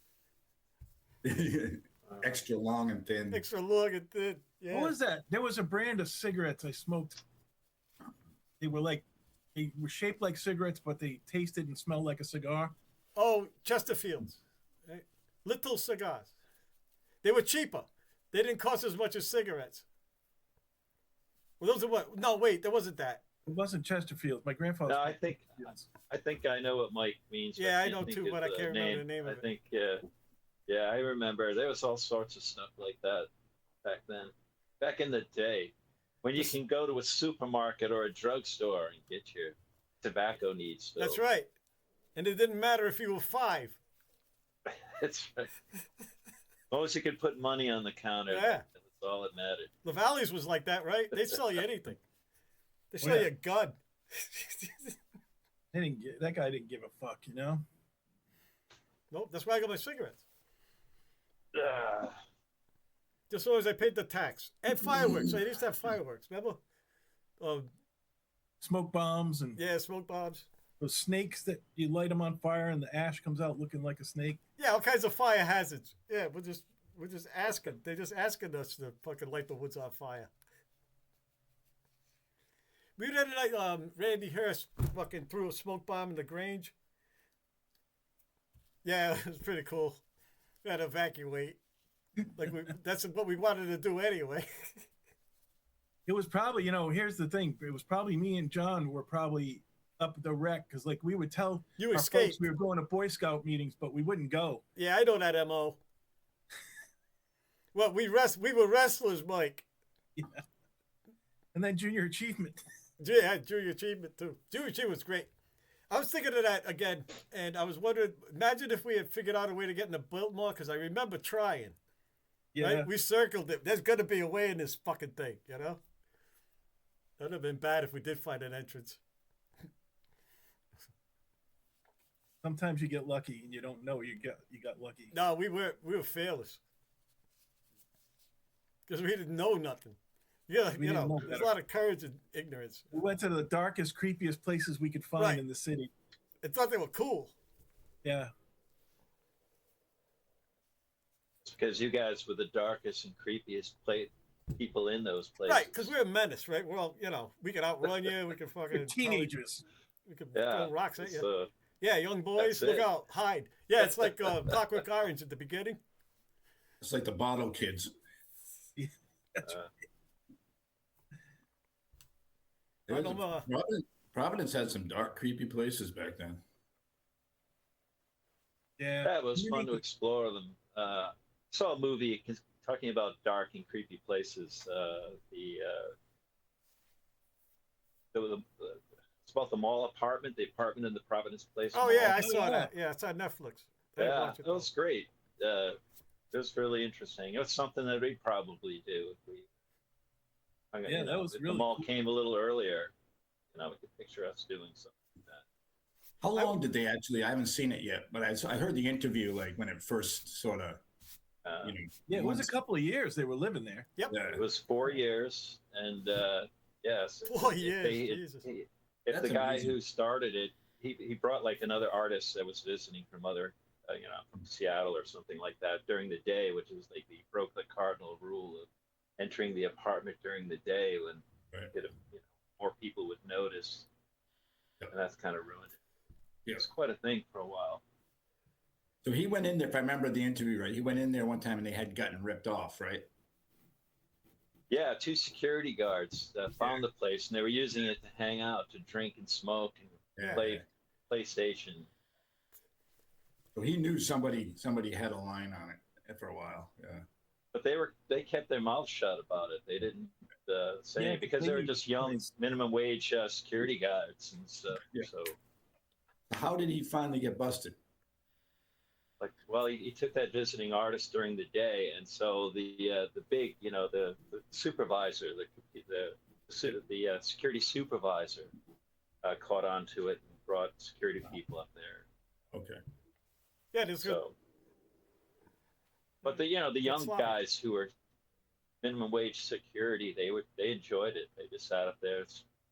Extra long and thin. Extra long and thin. Yeah. What was that? There was a brand of cigarettes I smoked. They were shaped like cigarettes, but they tasted and smelled like a cigar. Oh, Chesterfields. Right? Little cigars. They were cheaper. They didn't cost as much as cigarettes. Well, those are what? No, wait, there wasn't that. It wasn't Chesterfield. My grandfather. No, I think I know what Mike means. Yeah, I can't know think too, of but I can't remember the name of I it. think, yeah, I remember. There was all sorts of stuff like that back then. Back in the day, when you can go to a supermarket or a drugstore and get your tobacco needs filled. That's right. And it didn't matter if you were 5. That's right. As long as you could put money on the counter, Yeah. that's all that mattered. LaValle's was like that, right? They'd sell you anything. They sell Yeah. you a gun. That guy didn't give a fuck, you know. Nope, that's why I got my cigarettes. Ah, Just as long as I paid the tax. And fireworks. I used to have fireworks, remember? Smoke bombs and Yeah, smoke bombs. those snakes that you light them on fire and the ash comes out looking like a snake. Yeah, all kinds of fire hazards. Yeah, we're just asking. They're just asking us to fucking light the woods on fire. We did like Randy Hurst fucking threw a smoke bomb in the Grange. Yeah, it was pretty cool. We had to evacuate. That's what we wanted to do anyway. It was probably, here's the thing. It was probably me and John were probably up the wreck because, like, we would tell You our escaped. folks we were going to Boy Scout meetings, but we wouldn't go. Yeah, I know that MO. Well, we were wrestlers, Mike. And then junior achievement. Yeah, Junior Achievement too. Junior Achievement was great. I was thinking of that again, and I was wondering, imagine if we had figured out a way to get in the Biltmore, because I remember trying. Yeah. Right? We circled it. There's going to be a way in this fucking thing, you know? That would have been bad if we did find an entrance. Sometimes you get lucky and you don't know you got lucky. No, we were fearless. Because we didn't know nothing. Yeah, We you didn't know, know there's a better. lot of courage and ignorance. We went to the darkest, creepiest places we could find Right. in the city. I thought they were cool. Yeah. it's because you guys were the darkest and creepiest people in those places. Right, because we're a menace, right? Well, you know, we can outrun you. We can fucking... We're teenagers. We can Yeah, throw rocks at you. so Yeah, young boys, That's look it. out, hide. Yeah, it's like Clockwork Orange at the beginning. It's like the bottle kids. I don't know. Providence had some dark, creepy places back then. Yeah. yeah, it was fun to explore them. Saw a movie talking about dark and creepy places. It's about the mall apartment, the apartment in the Providence Place. Oh Mall. yeah, I saw that. Yeah, it's on Netflix. I didn't Yeah, watch it though. was great. It was really interesting. It was something that we'd probably do if we. Yeah, that was if really the mall cool. came a little earlier. We could picture us doing something like that. How long did they actually? I haven't seen it yet, but I heard the interview like when it first sort of, Yeah, it was a once- couple of years they were living there. Yep. Yeah. It was 4 years, and yes, 4 years, Jesus. If That's the guy amazing. who started it, he brought like another artist that was visiting from other, from Seattle or something like that during the day, which is like he broke the cardinal rule of entering the apartment during the day when Right. more people would notice, Yep. and that's kind of ruined it. Yeah. It was quite a thing for a while. So he went in there. If I remember the interview right, he went in there one time and they had gotten ripped off, right? Yeah, 2 security guards found the place, and they were using it to hang out, to drink and smoke and Yeah. play PlayStation. So he knew somebody had a line on it for a while. Yeah. But they kept their mouths shut about it. They didn't say Yeah, because they were they- just young minimum wage security guards and stuff. Yeah. So How did he finally get busted? he took that visiting artist during the day, and so the big the supervisor, the security supervisor caught on to it and brought security people up there. Okay. Yeah, there's good. So, but the young sloppy. guys who were minimum wage security, they enjoyed it. They just sat up there,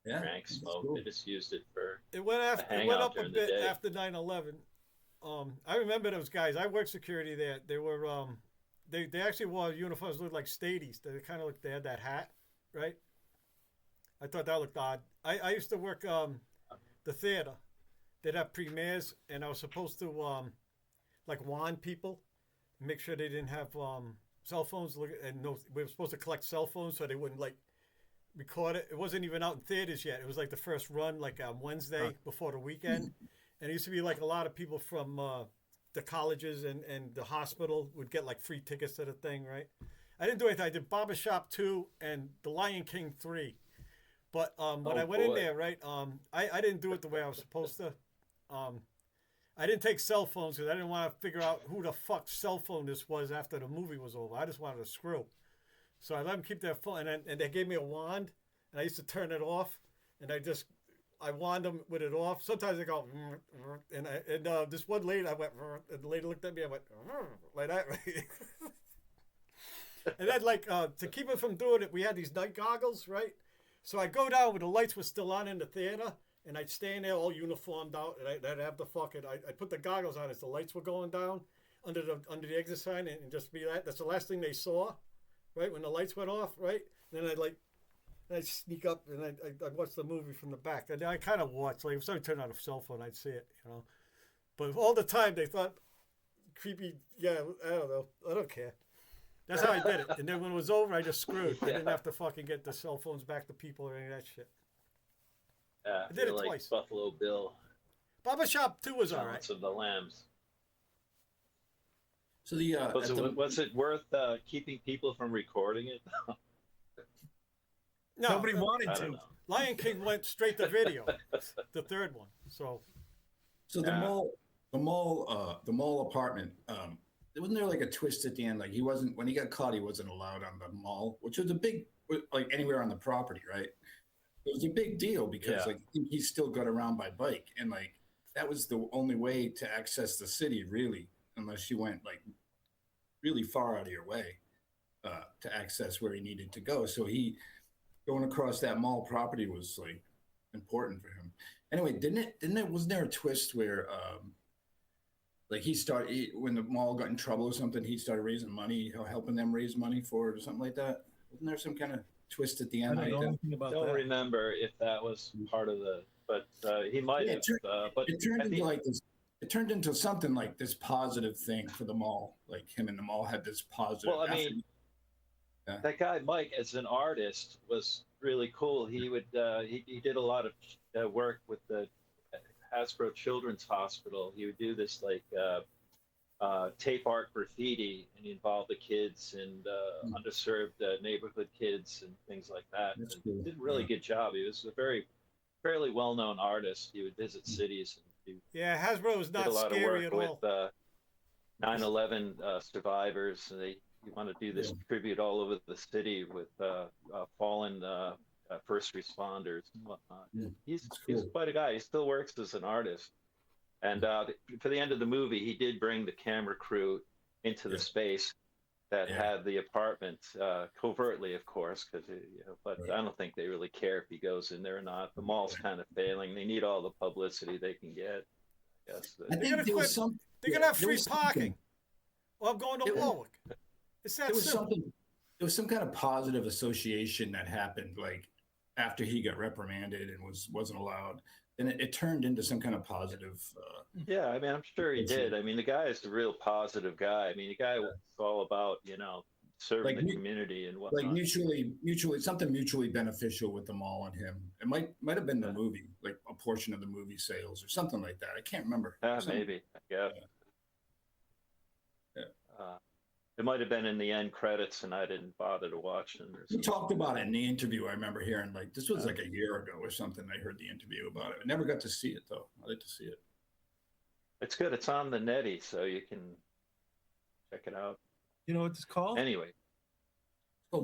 Yeah, drank, that's smoked. cool. They just used it for It went a after. It went hangout up a during the bit day. after 9/11. I remember those guys. I worked security there. They were they actually wore uniforms that looked like stadies. They kind of looked. They had that hat, right? I thought that looked odd. I used to work the theater. They'd have premieres, and I was supposed to like wand people, make sure they didn't have cell phones. And no, we were supposed to collect cell phones so they wouldn't like record it. It wasn't even out in theaters yet. It was like the first run, like on Wednesday before the weekend. And it used to be like a lot of people from the colleges and the hospital would get like free tickets to the thing, right? I didn't do anything. I did Barbershop 2 and The Lion King 3. But when I went in there, right, I didn't do it the way I was supposed to. I didn't take cell phones because I didn't want to figure out who the fuck cell phone this was after the movie was over. I just wanted to screw. So I let them keep their phone, and they gave me a wand, and I used to turn it off, and I wand them with it off. Sometimes they go, and this one lady, I went, and the lady looked at me, I went, like that, right? And then, like, to keep it from doing it, we had these night goggles, right? So I'd go down when the lights were still on in the theater, and I'd stand there all uniformed out, and I'd have the fucking, I'd put the goggles on as the lights were going down under the exit sign, and just be that. That's the last thing they saw, right? When the lights went off, right? And then I'd sneak up, and I'd watch the movie from the back. And I kind of watched, like if somebody turned on a cell phone, I'd see it, you know. But all the time they thought, creepy, yeah, I don't know. I don't care. That's how I did it. And then when it was over, I just screwed. I didn't have to fucking get the cell phones back to people or any of that shit. Yeah, I did it like twice. Buffalo Bill, Barbershop 2 was all right. Silence of the Lambs. So the Was it worth keeping people from recording it? No, Nobody wanted I to. don't know. Lion King went straight to video, the third one. So So the Yeah. mall apartment. Wasn't there like a twist at the end? Like he wasn't when he got caught, he wasn't allowed on the mall, which was a big like anywhere on the property, right? It was a big deal because Yeah. like he still got around by bike, and like that was the only way to access the city, really, unless you went like really far out of your way to access where he needed to go. So he going across that mall property was like important for him. Anyway, wasn't there a twist where like when the mall got in trouble or something, he started raising money, helping them raise money for it or something like that? Wasn't there some kind of twist at the I end? don't know like that? anything about Don't that. remember if that was part of the, but he might Yeah, have. But It turned I into think, like this. It turned into something like this positive thing for the mall. Like him and the mall had this positive. well, I mean, Yeah. that guy Mike, as an artist, was really cool. He would he did a lot of work with the Hasbro Children's Hospital. He would do this like tape art graffiti, and he involved the kids and underserved neighborhood kids and things like that. That's And cool. he did a really good job. He was a fairly well-known artist. He would visit cities and yeah, Hasbro was did a not lot of scary work at all. with 9/11 survivors. And you want to do this tribute all over the city with fallen first responders and whatnot. Yeah, He's that's he's cool. quite a guy. He still works as an artist. And for the end of the movie, he did bring the camera crew into the Yeah. space that Yeah. had the apartment covertly, of course, because but Right. I don't think they really care if he goes in there or not. The mall's kind of failing. They need all the publicity they can get. I guess. I think gonna there was quit- some. They're yeah, gonna have there free was something- parking. Well, I'm going to It was- Warwick. It's that There was simple. something. There was some kind of positive association that happened, like after he got reprimanded and wasn't allowed. Then it turned into some kind of positive. Yeah, I mean, I'm sure he That's it. did. I mean, the guy is a real positive guy. I mean, the guy was all about, serving Like the mu- community and Like whatnot. mutually something mutually beneficial with the mall and him. It might have been the movie, like a portion of the movie sales or something like that. I can't remember. Yeah, Some- maybe. I guess. Yeah. It might have been in the end credits, and I didn't bother to watch them. Or We something. talked about it in the interview. I remember hearing like this was like a year ago or something. I heard the interview about it. I never got to see it though. I'd like to see it. It's good. It's on the netty, so you can check it out. You know what it's called? Anyway, Oh,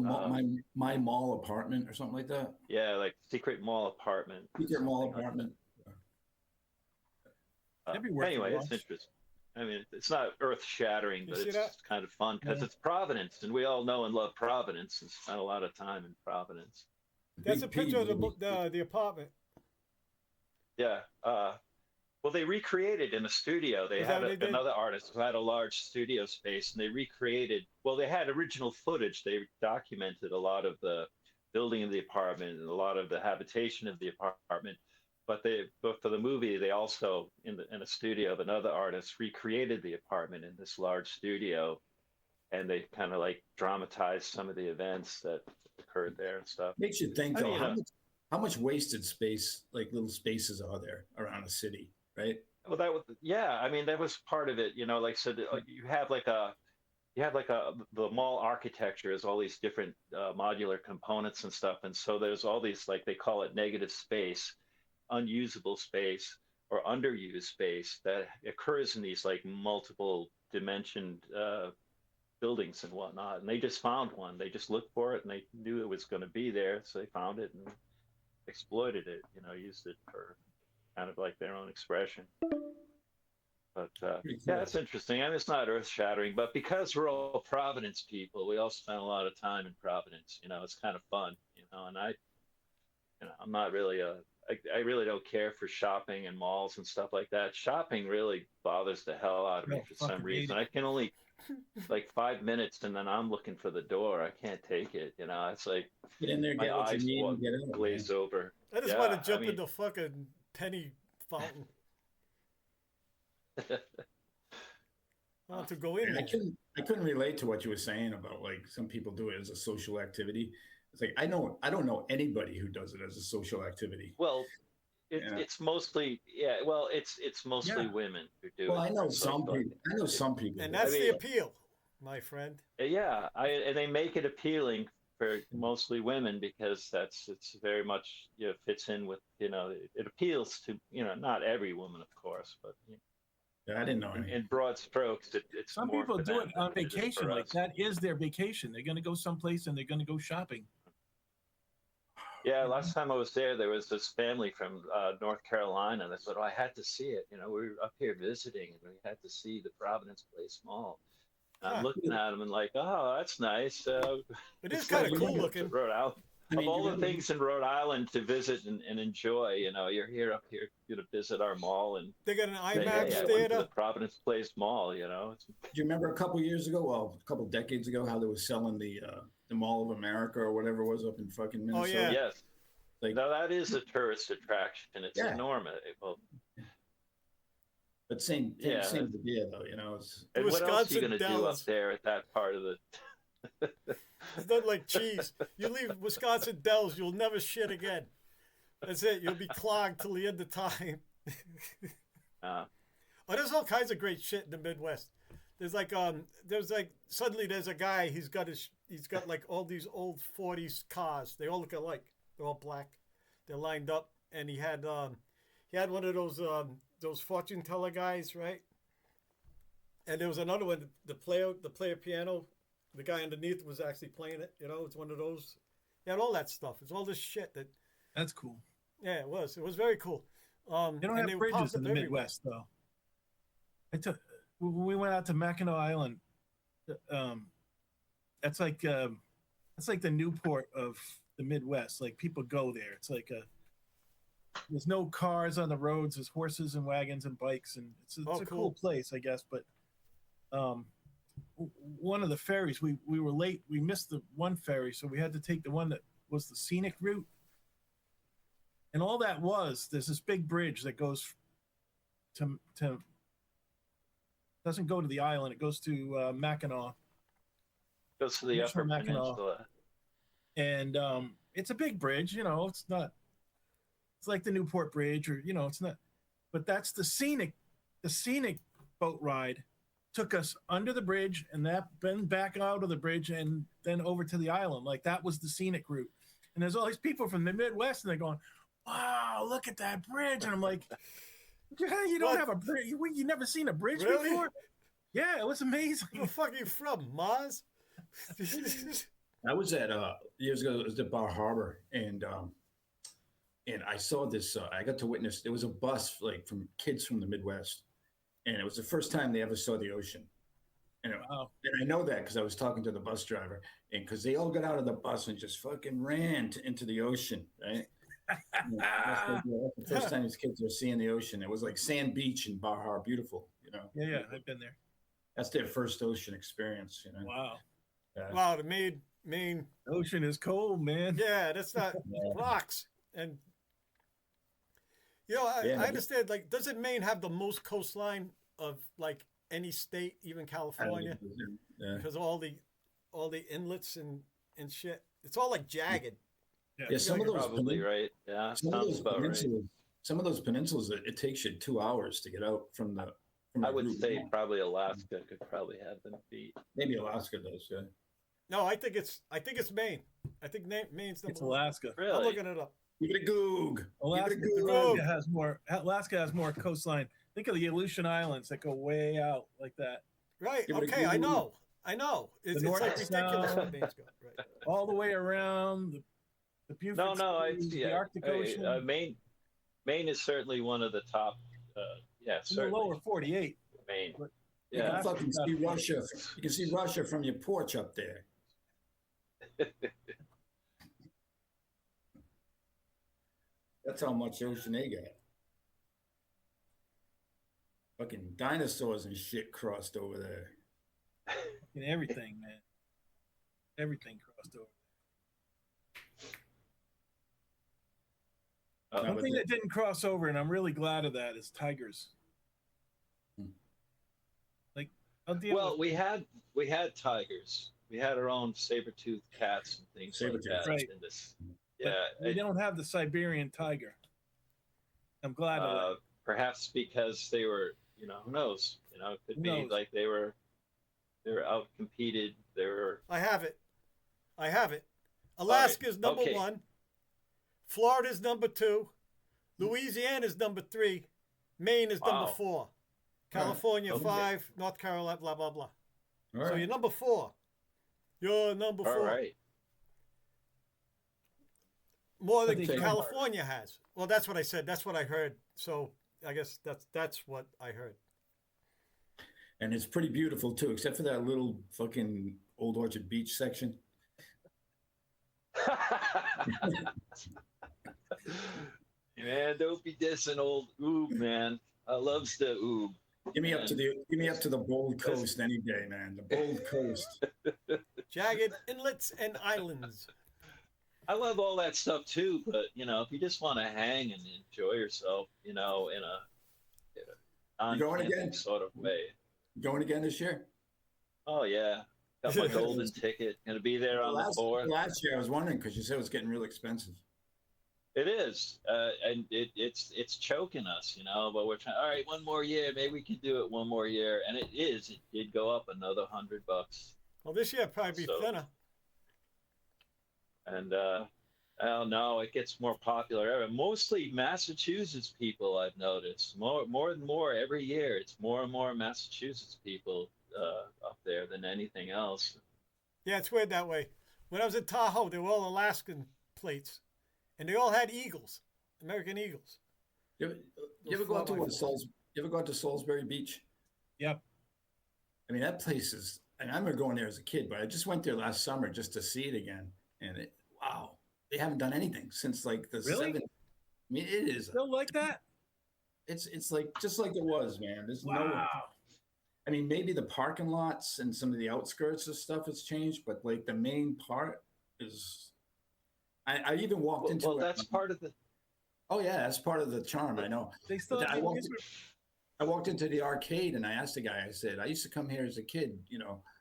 my mall apartment or something like that. yeah, like Secret Mall Apartment. Secret mall something like apartment. that. That'd be worth a Anyway, it's watch. interesting. I mean, it's not earth shattering, You but see it's that? just kind of fun because Yeah. it's Providence, and we all know and love Providence and spent a lot of time in Providence. That's a Big P, picture of maybe. the apartment. Yeah. Well, they recreated in a studio. They Is that had what they did? another artist who had a large studio space, and they recreated. Well, they had original footage. They documented a lot of the building of the apartment and a lot of the habitation of the apartment. But for the movie, they also in a studio of another artist recreated the apartment in this large studio, and they kind of like dramatized some of the events that occurred there and stuff. Makes you think I though, mean, how much wasted space, like little spaces, are there around a city, right? well, that was yeah. I mean, that was part of it. Like I said, you have like the mall architecture is all these different modular components and stuff, and so there's all these like they call it negative space, unusable space or underused space that occurs in these like multiple dimensioned buildings and whatnot. And they just found one. They just looked for it and they knew it was going to be there, so they found it and exploited it. Used it for kind of like their own expression. But Pretty yeah, cool. it's interesting. I mean, it's not earth shattering, but because we're all Providence people, we all spend a lot of time in Providence. It's kind of fun. And I'm not really I really don't care for shopping and malls and stuff like that. Shopping really bothers the hell out of me Oh, for some fucking hate reason. it. I can only like 5 minutes and then I'm looking for the door. I can't take it. It's like Get in there, my get what you eyes need, and get out, glaze man. over. I just Yeah, want to I jump mean, into fucking penny fountain. I want to go in And there. I couldn't relate to what you were saying about like some people do it as a social activity. It's like I don't know anybody who does it as a social activity. well, Yeah. it's mostly well, it's mostly Yeah. women who do Well, it. I know So some like, people. I know some people. And do that's it. the mean, appeal, my friend. yeah, and they make it appealing for mostly women because it's very much fits in with it appeals to not every woman of course, but Yeah, I didn't know in, any. in broad strokes it's Some more people for do it them on than it is vacation. for Like us. that is their vacation. They're going to go someplace and they're going to go shopping. Yeah, last time I was there was this family from North Carolina that said, "Oh, I had to see it. We were up here visiting, and we had to see the Providence Place Mall." And I'm Huh. looking at them and like, "Oh, that's nice." It is It's kind like of cool going to looking. Rhode Island. I Of mean, all you the remember, things in Rhode Island to visit and enjoy, you're here up here to visit our mall and They got an say, "Hey, IMAX I went to theater. the Providence Place Mall." It's, do you remember a couple years ago, well, a couple decades ago, how they were selling the Mall of America or whatever it was up in fucking Oh, Minnesota? yeah. yes, Like, no, that is a tourist attraction. It's Yeah. enormous. Well, but same Yeah. idea though. It's The and what else are you Wisconsin going to do up Dells. there at that part of the? It's not like cheese. You leave Wisconsin Dells, you'll never shit again. That's it. You'll be clogged till the end of time. Uh, Oh, there's all kinds of great shit in the Midwest. There's like suddenly there's a guy. He's got like all these old '40s cars. They all look alike. They're all black. They're lined up, and he had one of those fortune teller guys, right? And there was another one. The player piano. The guy underneath was actually playing it. It's one of those. He had all that stuff. It's all this shit that. That's cool. Yeah, it was. It was very cool. They don't and have they bridges popped in up the everywhere. Midwest, though. We went out to Mackinac Island. That's like the Newport of the Midwest. Like people go there. It's like there's no cars on the roads. There's horses and wagons and bikes, and it's a cool. cool place, I guess. But one of the ferries, we were late. We missed the one ferry, so we had to take the one that was the scenic route. And all that there's this big bridge that goes to doesn't go to the island. It goes to Mackinac. goes to the Thanks for Upper Mackinac. Peninsula. And it's a big bridge. It's not. It's like the Newport Bridge, or it's not. But that's the scenic boat ride. Took us under the bridge and then back out of the bridge and then over to the island. Like that was the scenic route. And there's all these people from the Midwest, and they're going, "Wow, look at that bridge!" And I'm like, "Yeah, you don't What? have a bridge. You never seen a bridge Really? before?" Yeah, it was Where amazing. the fuck are you from, Mars? I was at years ago. It was at Bar Harbor, and I saw this. I got to witness. There was a bus like from kids from the Midwest, and it was the first time they ever saw the ocean. And, Wow. and I know that because I was talking to the bus driver, and because they all got out of the bus and just fucking ran into the ocean, right? That's the first time these kids were seeing the ocean. It was like Sand Beach in Baja, beautiful, you know. Yeah, I've been there. That's their first ocean experience, you know. Wow. Wow, the Maine. Ocean is cold, man. Yeah, that's not Yeah. rocks. And I understand. Like, doesn't Maine have the most coastline of like any state, even California, Yeah. because of all the inlets and shit? It's all like jagged. Yeah, some of those Probably right. Yeah, some of sounds those about right. peninsulas, some of those peninsulas, it takes you 2 hours to get out from the. From I the would route. say probably Alaska could probably have them beat. Maybe Alaska does. Yeah. No, I think it's Maine. I think Maine's number It's one. Alaska. I'm Really? looking it up. Give it a goog. Alaska, Give it a goog. Alaska has more coastline. Think of the Aleutian Islands that go way out like that, Right. Give it a Okay, I Google. know. It's north like and ridiculous south. what Maine's got. Right. all the way around the Beaufort No, I Seas, see. the Arctic Ocean, Maine is certainly one of the top. Yeah, in the certainly lower 48. Maine. But- You Yeah, can fucking see Russia. You can see Russia from your porch up there. That's how much ocean they got. Fucking dinosaurs and shit crossed over there. And everything, man. Everything crossed over. That One was thing it. that didn't cross over, and I'm really glad of that, is tigers. Hmm. Like, I'll deal well, with we had tigers. We had our own saber-toothed cats and things Saber-tooth, like that. right. In this, but yeah, we don't have the Siberian tiger. I'm glad of that. perhaps because they were, who knows? It could Who be knows? like they were out competed. They were. I have it. Alaska's number okay. 1. Florida's number 2. Louisiana's number 3. Maine is number Wow. 4. California Okay. 5. North Carolina, blah blah blah. All So right. you're number 4. You're number 4. All right. More than I think- California has. Well, that's what I said. That's what I heard. So I guess that's what I heard. And it's pretty beautiful too, except for that little fucking Old Orchard Beach section. Man, don't be dissing old Oob, man. I loves the Oob. Give me up to the Bold Coast any day, man. The Bold Coast. Jagged inlets and islands. I love all that stuff too, but if you just want to hang and enjoy yourself, in a You going non-camping again? sort of way. Going again this year? Oh yeah, got my golden ticket. Gonna be there on the 4th. Last year I was wondering because you said it was getting real expensive. It is, and it's choking us, But we're trying. All right, one more year. Maybe we can do it one more year, and it is. It did go up another $100. Well, this year probably be So- thinner. And oh no, it gets more popular. Mostly Massachusetts people, I've noticed more and more every year. It's more and more Massachusetts people up there than anything else. Yeah, it's weird that way. When I was in Tahoe, they were all Alaskan plates, and they all had eagles, American eagles. You ever go out to 4x4. You ever go out to Salisbury Beach? Yep. I mean, that place is. And I remember going there as a kid, but I just went there last summer just to see it again. And wow, they haven't done anything since like the Really? 70s. I mean, it is. Still like that? It's like just like it was, man. There's no. Wow. I mean, maybe the parking lots and some of the outskirts of stuff has changed, but like the main part is. I even walked into. Well, that's part of the. Oh yeah, that's part of the charm. I know. They still But have I the walked, amusement- I walked into the arcade and I asked the guy. I said, "I used to come here as a kid.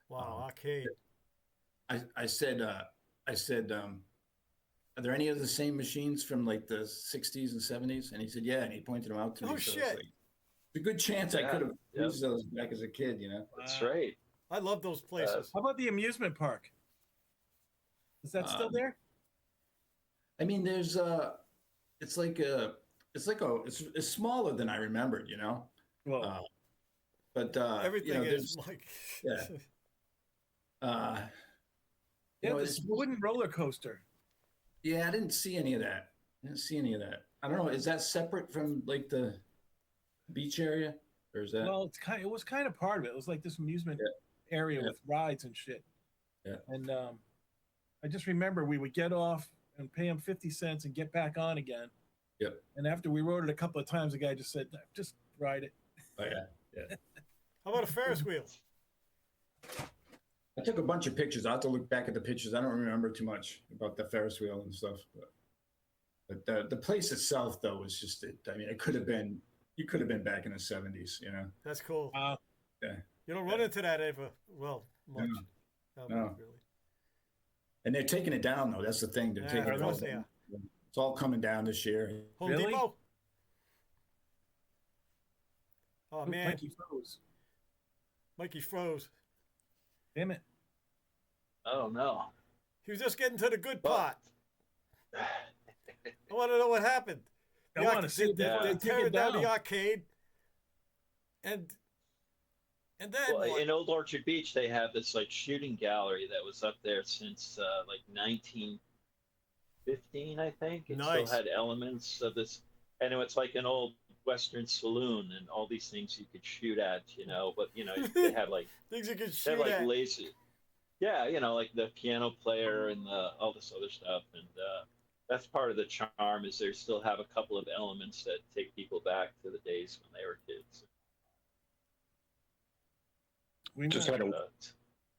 Wow, arcade. I said, are there any of the same machines from like the 60s and 70s?" And he said, "Yeah." And he pointed them out to me. Oh, So shit. it's like, a good chance I Yeah, could have yeah. used those back as a kid. That's Wow. right. I love those places. How about the amusement park? Is that still there? I mean, there's it's smaller than I remembered, Well, but Everything is there's- like. yeah. yeah, it's this wooden roller coaster. Yeah, I didn't see any of that. I don't know. Is that separate from like the beach area? Or is that? Well, it was kind of part of it. It was like this amusement area with rides and shit. Yeah. And I just remember we would get off and pay him 50 cents and get back on again. Yep. And after we rode it a couple of times, the guy just said, "Just ride it." Oh yeah. How about a Ferris wheel? I took a bunch of pictures. I have to look back at the pictures. I don't remember too much about the Ferris wheel and stuff. But the place itself, though, was just. I mean, it could have been. You could have been back in the '70s. You know. That's cool. Yeah. You don't run into that ever. Well, much. No. Not really. And they're taking it down, though. That's the thing. They're taking of it all course they down. are. It's all coming down this year. Home Really? Depot. Oh man, Mikey froze. Mikey froze. Damn it. Oh no. He was just getting to the good Well- part. I want to know what happened. I want to see that. They Take tear it down down. the arcade, and then Well, what? in Old Orchard Beach, they have this like shooting gallery that was up there since like 1915, I think. It Nice. still had elements of this, and it's like an old Western saloon, and all these things you could shoot at, you know. But you know, they had like Things you can they shoot had like at. laser, yeah, you know, like the piano player and all this other stuff, and that's part of the charm is they still have a couple of elements that take people back to the days when they were kids. We Just know. had a.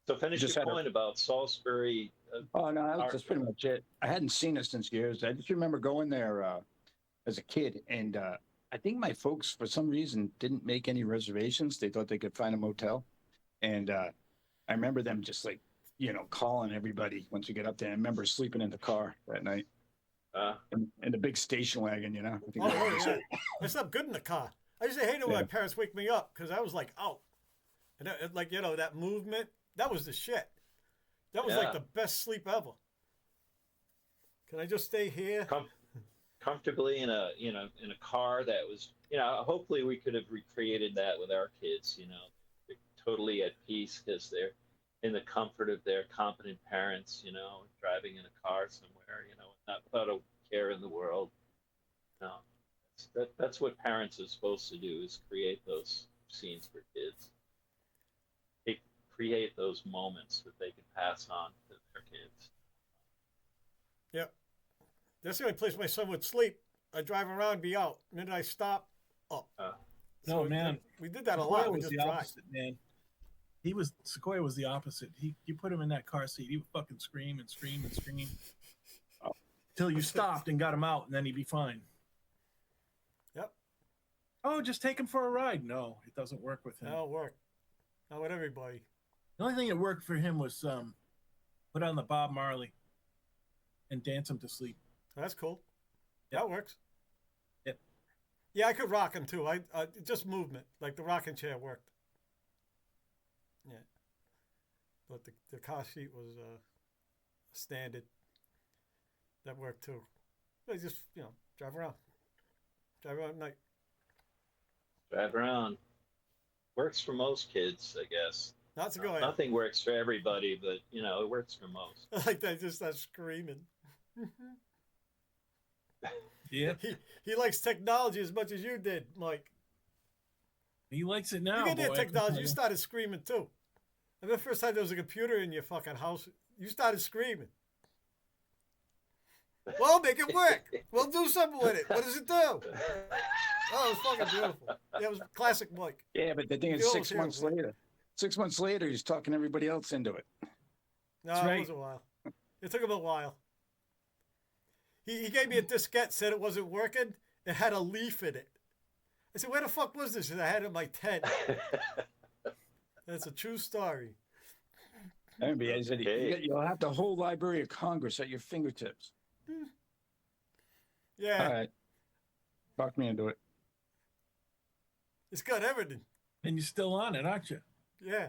So finish Just your had a- point about Salisbury. Oh no, Art. that's pretty much it. I hadn't seen it since years. I just remember going there as a kid, and I think my folks, for some reason, didn't make any reservations. They thought they could find a motel, and I remember them just like calling everybody once we get up there. I remember sleeping in the car that night in the big station wagon. I think that was Oh, yeah. I slept good in the car. I used to hate it when my Yeah. parents wake me up because I was like, out. And like, that movement, that was the shit. That was like Yeah. the best sleep ever. Can I just stay here? Comfortably in a car that was, hopefully we could have recreated that with our kids. They're totally at peace because they're in the comfort of their competent parents, driving in a car somewhere, not without a care in the world. No, that's what parents are supposed to do, is create those scenes for kids. Create those moments that they can pass on to their kids. Yep. That's the only place my son would sleep. I drive around, be out. The minute I stop, up. No, man. We did that a Sequoia lot. We was just the drive. opposite, man. Sequoia was the opposite. You put him in that car seat, he would fucking scream and scream and scream till you stopped and got him out, and then he'd be fine. Yep. Oh, just take him for a ride. No, it doesn't work with him. That'll work. Not with everybody. The only thing that worked for him was put on the Bob Marley and dance him to sleep. That's cool. That works. Yep. Yeah, I could rock him too. I just movement, like the rocking chair worked. Yeah. But the car seat was standard. That worked too. I just drive around at night. Drive around. Works for most kids, I guess. Not to go ahead. Nothing works for everybody, but it works for most. I like that. Just that screaming. Yeah, He likes technology as much as you did, Mike. he likes it now. You get boy, I that can technology, tell you you. started screaming too. I mean, the first time there was a computer in your fucking house, you started screaming. Well, make it work. We'll do something with it. What does it do? Oh, it was fucking beautiful. Yeah, it was classic Mike. Yeah, but the thing is, You 6 always months hear it. later, 6 months later, he's talking everybody else into it. No, That's it right. was a while. It took him a while. He gave me a diskette, said it wasn't working. It had a leaf in it. I said, where the fuck was this? He said, I had it in my tent. That's a true story. I remember he said, Okay. you'll have the whole Library of Congress at your fingertips. Yeah, All right. Talk me into it. it's got everything. And you're still on it, aren't you? Yeah.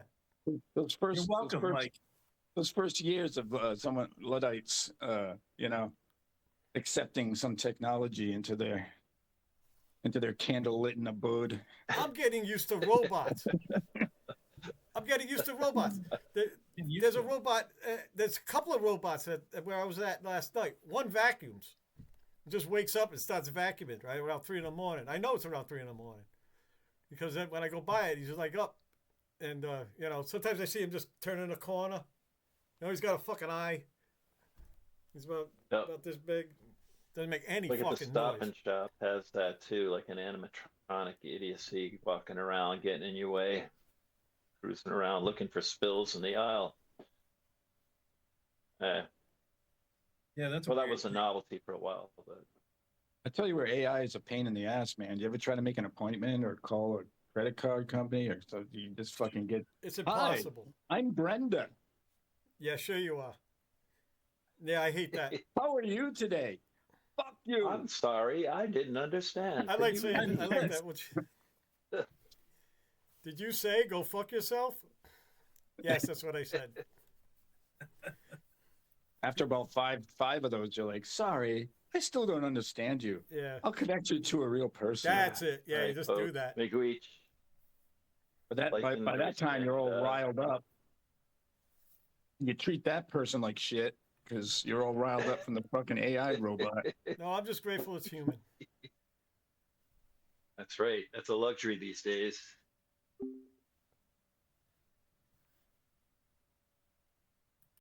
Those first, You're welcome, those first, Mike. those first years of someone Luddites, accepting some technology into their candle lit in abode. I'm getting used to robots. I'm getting used to robots. There's a robot. There's a couple of robots at where I was at last night. One vacuums, just wakes up and starts vacuuming right around 3 a.m. I know it's around 3 a.m. because then when I go by it, he's just like up, and you know, sometimes I see him just turning a corner. You know, he's got a fucking eye. He's about this big. Doesn't make any Look at the fucking Stop noise. and Shop has that too, like an animatronic idiocy walking around, getting in your way, cruising around looking for spills in the aisle. Yeah, that's Well, that weird. was a novelty for a while, but I tell you where AI is a pain in the ass, man. You ever try to make an appointment or call a credit card company or so you just fucking get, It's impossible. I'm Brenda. Yeah, sure you are. Yeah, I hate that. How are you today? Fuck you. I'm sorry, I didn't understand. I Could like you saying. repeat I like that. Did you say go fuck yourself? Yes, that's what I said. After about five of those, you're like, sorry, I still don't understand you. Yeah, I'll connect you to a real person. that's it. Yeah, you Right, just do folks, that. Make reach. But that Like in by that time, recent, you're all riled up. You treat that person like shit because you're all riled up from the fucking AI robot. No, I'm just grateful it's human. That's right. That's a luxury these days.